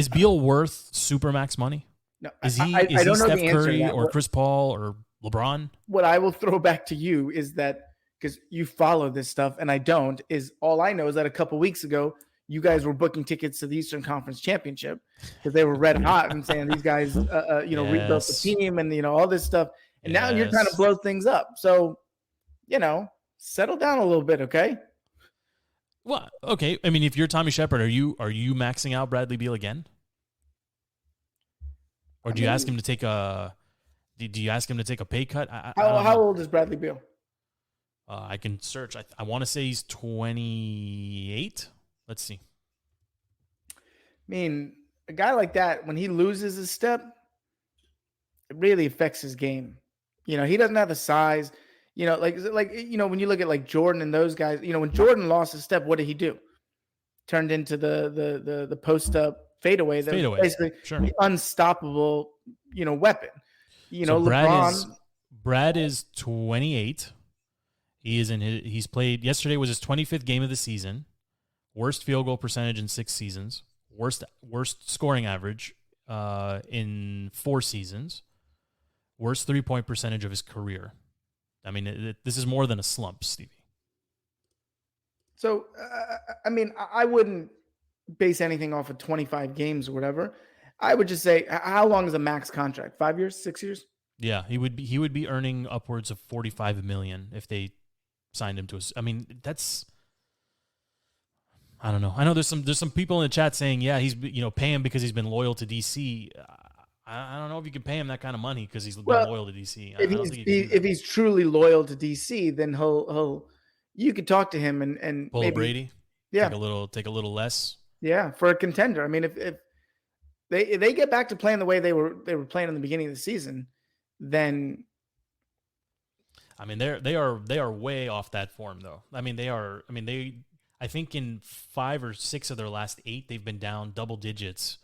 Beal worth supermax money? No, is he Steph Curry or Chris Paul or LeBron? What I will throw back to you is that, because you follow this stuff and I don't, is all I know is that a couple weeks ago, you guys were booking tickets to the Eastern Conference Championship because they were red hot and saying these guys, rebuilt the team and, all this stuff. And now you're trying to blow things up. So, settle down a little bit, okay? Well, okay. I mean, if you're Tommy Shepard, are you maxing out Bradley Beal again? Or do you ask him to take a pay cut? How old is Bradley Beal? I can search. I want to say he's 28. Let's see. I mean, a guy like that, when he loses a step, it really affects his game. He doesn't have the size. When you look at like Jordan and those guys, when Jordan lost a step, what did he do? Turned into the post up fadeaway. That was basically the unstoppable, weapon. So LeBron. Brad is 28. He's played, yesterday was his 25th game of the season. Worst field goal percentage in 6 seasons. Worst scoring average in 4 seasons. Worst 3-point percentage of his career. I mean, this is more than a slump, Stevie. So, I wouldn't base anything off of 25 games or whatever. I would just say, how long is a max contract? 5 years, 6 years? Yeah, he would be earning upwards of $45 million if they signed him to us. I mean, that's, I don't know. I know there's some people in the chat saying, yeah, he's pay him because he's been loyal to DC. I don't know if you can pay him that kind of money because he's been loyal to DC. If he's truly loyal to DC, then you could talk to him and pull maybe, Brady. Yeah, take a little less. Yeah, for a contender. I mean, if they get back to playing the way they were playing in the beginning of the season, then I mean they are way off that form though. I think in 5 or 6 of their last 8 they've been down double digits.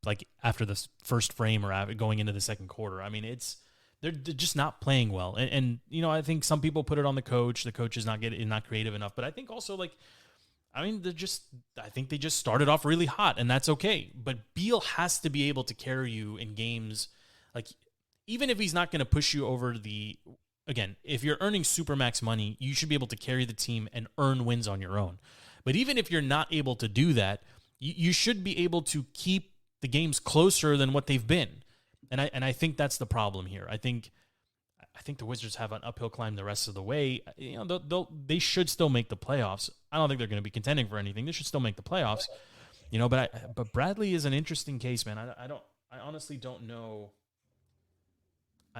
Like after the first frame or going into the second quarter. I mean, they're just not playing well. And I think some people put it on the coach. The coach is not creative enough. But I think also I think they just started off really hot, and that's okay. But Beal has to be able to carry you in games. Like, even if he's not going to push you over again, if you're earning supermax money, you should be able to carry the team and earn wins on your own. But even if you're not able to do that, you should be able to keep the games closer than what they've been. And I think that's the problem here. I think the Wizards have an uphill climb the rest of the way. They should still make the playoffs. I don't think they're going to be contending for anything. They should still make the playoffs. But Bradley is an interesting case, man. I honestly don't know.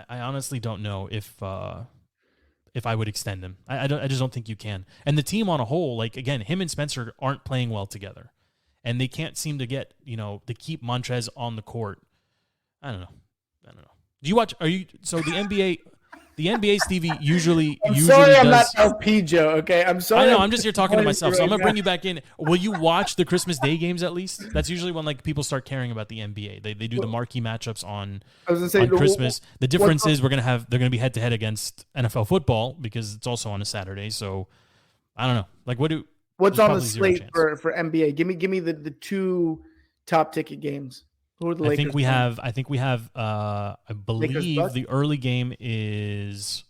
I honestly don't know if I would extend him. I just don't think you can. And the team on a whole, again, him and Spencer aren't playing well together. And they can't seem to get, to keep Montrez on the court. I don't know. I don't know. Do you watch? Are you so the NBA? The NBA, Stevie, usually sorry, I'm not does. LP Joe. Okay, I'm sorry. I know. I'm just here talking to myself, so I'm gonna right bring you back in. Will you watch the Christmas Day games at least? That's usually when like people start caring about the NBA. They do the marquee matchups on I was gonna say Christmas. The difference is they're gonna be head to head against NFL football because it's also on a Saturday. So I don't know. Like what's there's on the probably zero slate chance. for NBA? Give me the two top ticket games. Who are the I Lakers? think we have. I believe Bucks? the early game is.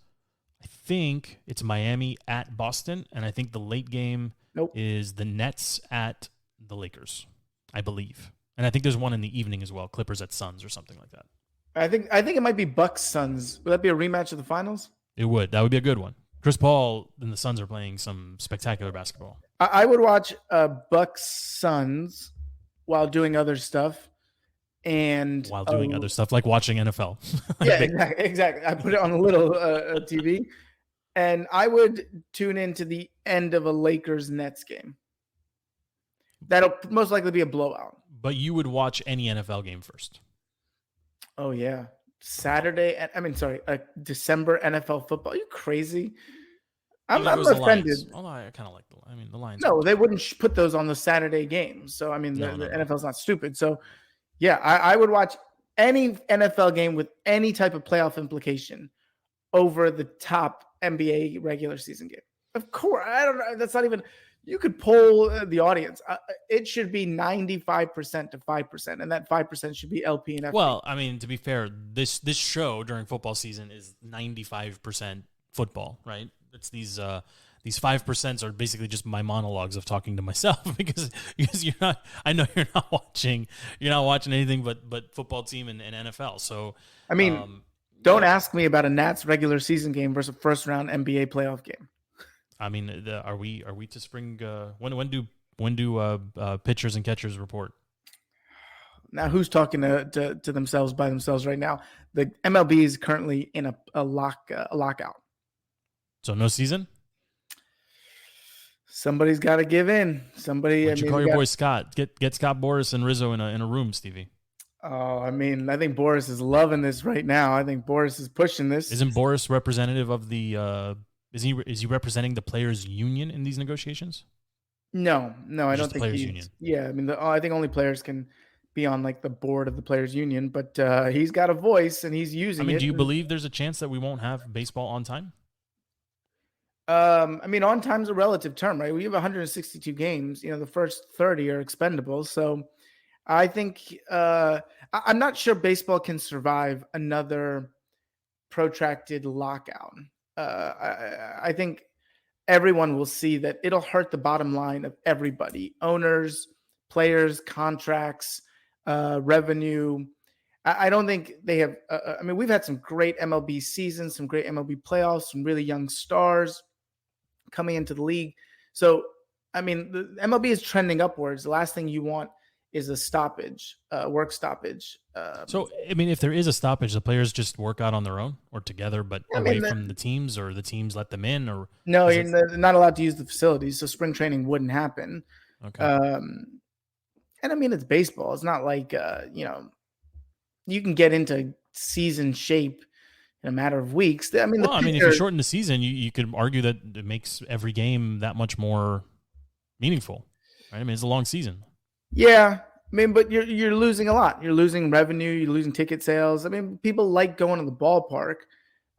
I think it's Miami at Boston, and I think the late game is the Nets at the Lakers. I believe, and I think there's one in the evening as well. Clippers at Suns or something like that. I think it might be Bucks Suns. Would that be a rematch of the finals? It would. That would be a good one. Chris Paul and the Suns are playing some spectacular basketball. I would watch Bucks Suns while doing other stuff. And while doing other stuff like watching NFL. Yeah, exactly. I put it on a little TV, and I would tune into the end of a Lakers Nets game. That'll most likely be a blowout. But you would watch any NFL game first. Oh yeah, December NFL football. Are you crazy? I'm offended. Although I kind of like the Lions. No, they wouldn't put those on the Saturday games. So the NFL's not stupid. So. Yeah, I would watch any NFL game with any type of playoff implication over the top NBA regular season game. Of course, I don't know. That's not even. You could poll the audience. It should be 95% to 5%, and that 5% should be LP and FP. Well, I mean, to be fair, this show during football season is 95% football, right? It's these 5% are basically just my monologues of talking to myself because you're not. I know you're not watching anything but football team and NFL. So I mean, don't ask me about a Nats regular season game versus a first round NBA playoff game. I mean, are we to spring? When do pitchers and catchers report? Now, who's talking to themselves by themselves right now? The MLB is currently in a lockout. So no season. Somebody's got to give in. Why'd you call your boy Scott? Get Scott Boras and Rizzo in a room, Stevie. Oh, I mean, I think Boras is loving this right now. I think Boras is pushing this. Isn't Boras representative of the? Is he representing the players' union in these negotiations? No, I don't think players' he's. union. Yeah, I mean, I think only players can be on like the board of the players' union, but he's got a voice and he's using it. I mean, do you believe there's a chance that we won't have baseball on time? I mean, on time's a relative term, right? We have 162 games. The first 30 are expendable. So I think I'm not sure baseball can survive another protracted lockout. I think everyone will see that it'll hurt the bottom line of everybody: owners, players, contracts, revenue. I don't think they have. I mean, we've had some great MLB seasons, some great MLB playoffs, some really young stars coming into the league. So, I mean, the MLB is trending upwards. The last thing you want is a stoppage, work stoppage. So, I mean, if there is a stoppage, the players just work out on their own or together, but away from the teams, or the teams let them in, or no, they're not allowed to use the facilities. So spring training wouldn't happen. Okay. And I mean, it's baseball. It's not like, you can get into season shape in a matter of weeks. I mean, if you shorten the season, you could argue that it makes every game that much more meaningful, right? I mean, it's a long season. Yeah, I mean, but you're losing a lot. You're losing revenue. You're losing ticket sales. I mean, people like going to the ballpark.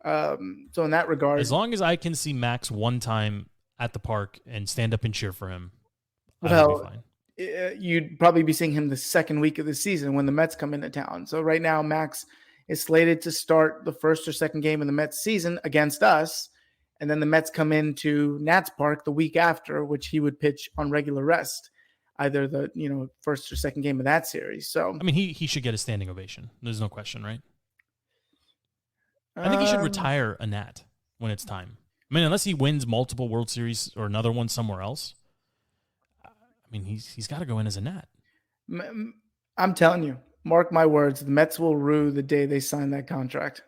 So in that regard, as long as I can see Max one time at the park and stand up and cheer for him, well, I'll be fine. You'd probably be seeing him the second week of the season when the Mets come into town. So right now, Max is slated to start the first or second game of the Mets season against us. And then the Mets come into Nats Park the week after, which he would pitch on regular rest, either the first or second game of that series. So I mean, he should get a standing ovation. There's no question, right? I think he should retire a Nat when it's time. I mean, unless he wins multiple World Series or another one somewhere else. I mean, he's got to go in as a Nat. I'm telling you, mark my words, the Mets will rue the day they sign that contract.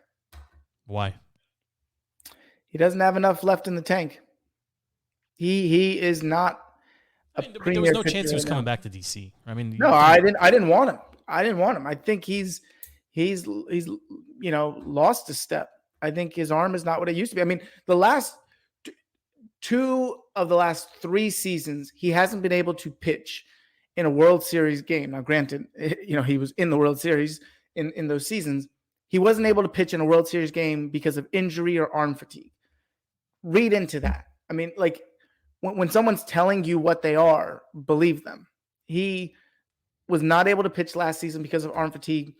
Why? He doesn't have enough left in the tank. He is not a premier. There was no chance he was coming back to DC. I mean, no, I didn't want him. I think he's he's lost a step. I think his arm is not what it used to be. I mean, the last two of the last 3 seasons, he hasn't been able to pitch in a World Series game. Now, granted, he was in the World Series in those seasons. He wasn't able to pitch in a World Series game because of injury or arm fatigue. Read into that. I mean, like when someone's telling you what they are, believe them. He was not able to pitch last season because of arm fatigue.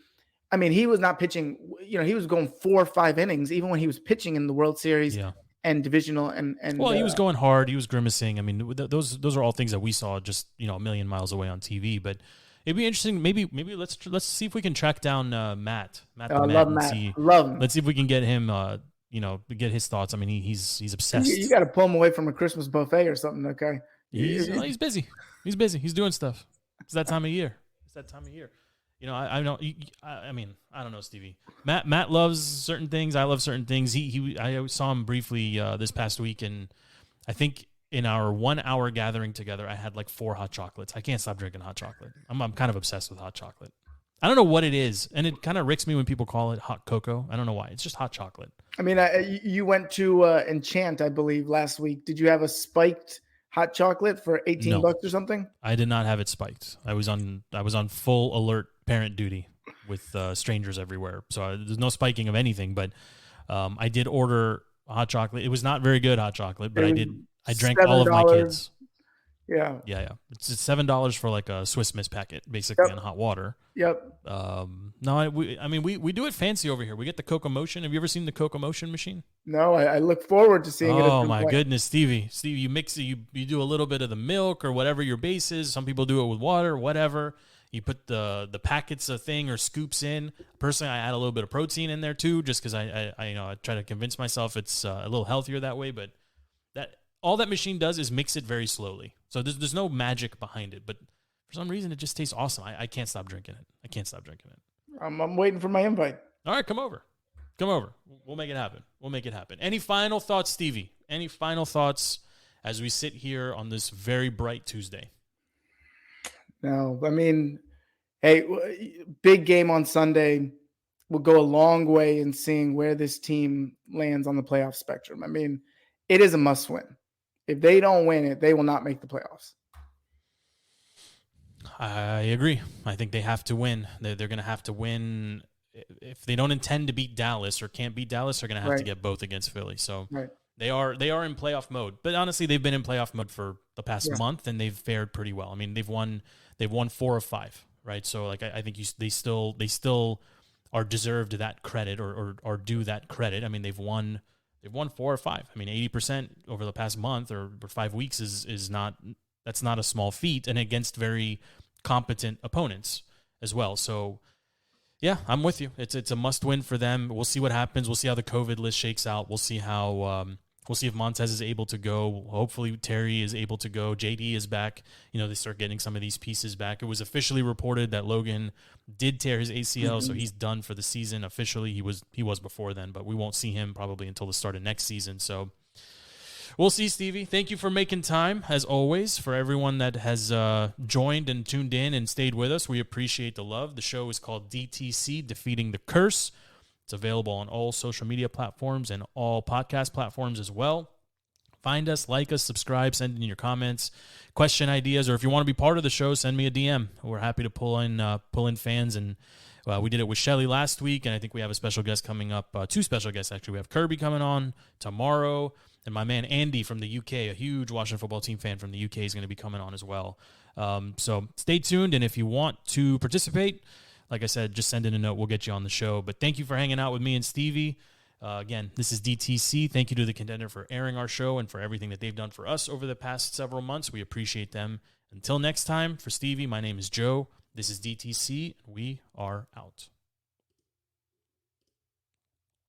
I mean, he was not pitching, he was going 4 or 5 innings, even when he was pitching in the World Series and divisional. And well, he was going hard. He was grimacing. I mean, those are all things that we saw just, a million miles away on TV, but it'd be interesting. Maybe let's see if we can track down Matt. I love Matt. Love him. Let's see if we can get him, get his thoughts. I mean, he's obsessed. You got to pull him away from a Christmas buffet or something. Okay. He's busy. He's busy. He's doing stuff. It's that time of year. I don't know, Stevie. Matt loves certain things. I love certain things. I saw him briefly this past week, and I think in our 1 hour gathering together, I had like 4 hot chocolates. I can't stop drinking hot chocolate. I'm kind of obsessed with hot chocolate. I don't know what it is, and it kind of ricks me when people call it hot cocoa. I don't know why. It's just hot chocolate. I mean, you went to Enchant, I believe, last week. Did you have a spiked hot chocolate for $18 or something? I did not have it spiked. I was on full alert parent duty with strangers everywhere. So there's no spiking of anything, but I did order hot chocolate. It was not very good hot chocolate, but I drank all of my kids. Yeah. It's $7 for like a Swiss Miss packet, basically, in hot water. Yep. We do it fancy over here. We get the Coco Motion. Have you ever seen the Coco Motion machine? No, I look forward to seeing it. Oh my goodness, Stevie, you mix it. You do a little bit of the milk or whatever your base is. Some people do it with water, whatever. You put the packets of thing or scoops in. Personally, I add a little bit of protein in there too, just because I try to convince myself it's a little healthier that way. But all that machine does is mix it very slowly. So there's no magic behind it, but for some reason it just tastes awesome. I can't stop drinking it. I'm waiting for my invite. All right, come over. We'll make it happen. Any final thoughts, Stevie? Any final thoughts as we sit here on this very bright Tuesday? No, I mean, hey, big game on Sunday will go a long way in seeing where this team lands on the playoff spectrum. I mean, it is a must win. If they don't win it, they will not make the playoffs. I agree. I think they have to win. They're going to have to win. If they don't intend to beat Dallas or can't beat Dallas, they're going to have to get both against Philly. So they are in playoff mode. But honestly, they've been in playoff mode for the past month, and they've fared pretty well. I mean, they've won 4 of 5, right? So like I think they still are deserved that credit or due that credit. I mean, they've won 4 or 5. I mean, 80% over the past month or 5 weeks is not a small feat, and against very competent opponents as well. So, yeah, I'm with you. It's a must win for them. We'll see what happens. We'll see how the COVID list shakes out. We'll see how we'll see if Montez is able to go. Hopefully, Terry is able to go. JD is back. They start getting some of these pieces back. It was officially reported that Logan did tear his ACL, so he's done for the season. Officially, he was before then, but we won't see him probably until the start of next season. So we'll see, Stevie. Thank you for making time, as always, for everyone that has joined and tuned in and stayed with us. We appreciate the love. The show is called DTC, Defeating the Curse. It's available on all social media platforms and all podcast platforms as well. Find us, like us, subscribe, send in your comments, question ideas, or if you want to be part of the show, send me a DM. We're happy to pull in fans, and we did it with Shelly last week, and I think we have a special guest coming up, 2 special guests actually. We have Kirby coming on tomorrow, and my man Andy from the UK, a huge Washington football team fan from the UK, is going to be coming on as well. So stay tuned, and if you want to participate, like I said, just send in a note. We'll get you on the show. But thank you for hanging out with me and Stevie. Again, this is DTC. Thank you to The Contender for airing our show and for everything that they've done for us over the past several months. We appreciate them. Until next time, for Stevie, my name is Joe. This is DTC. We are out.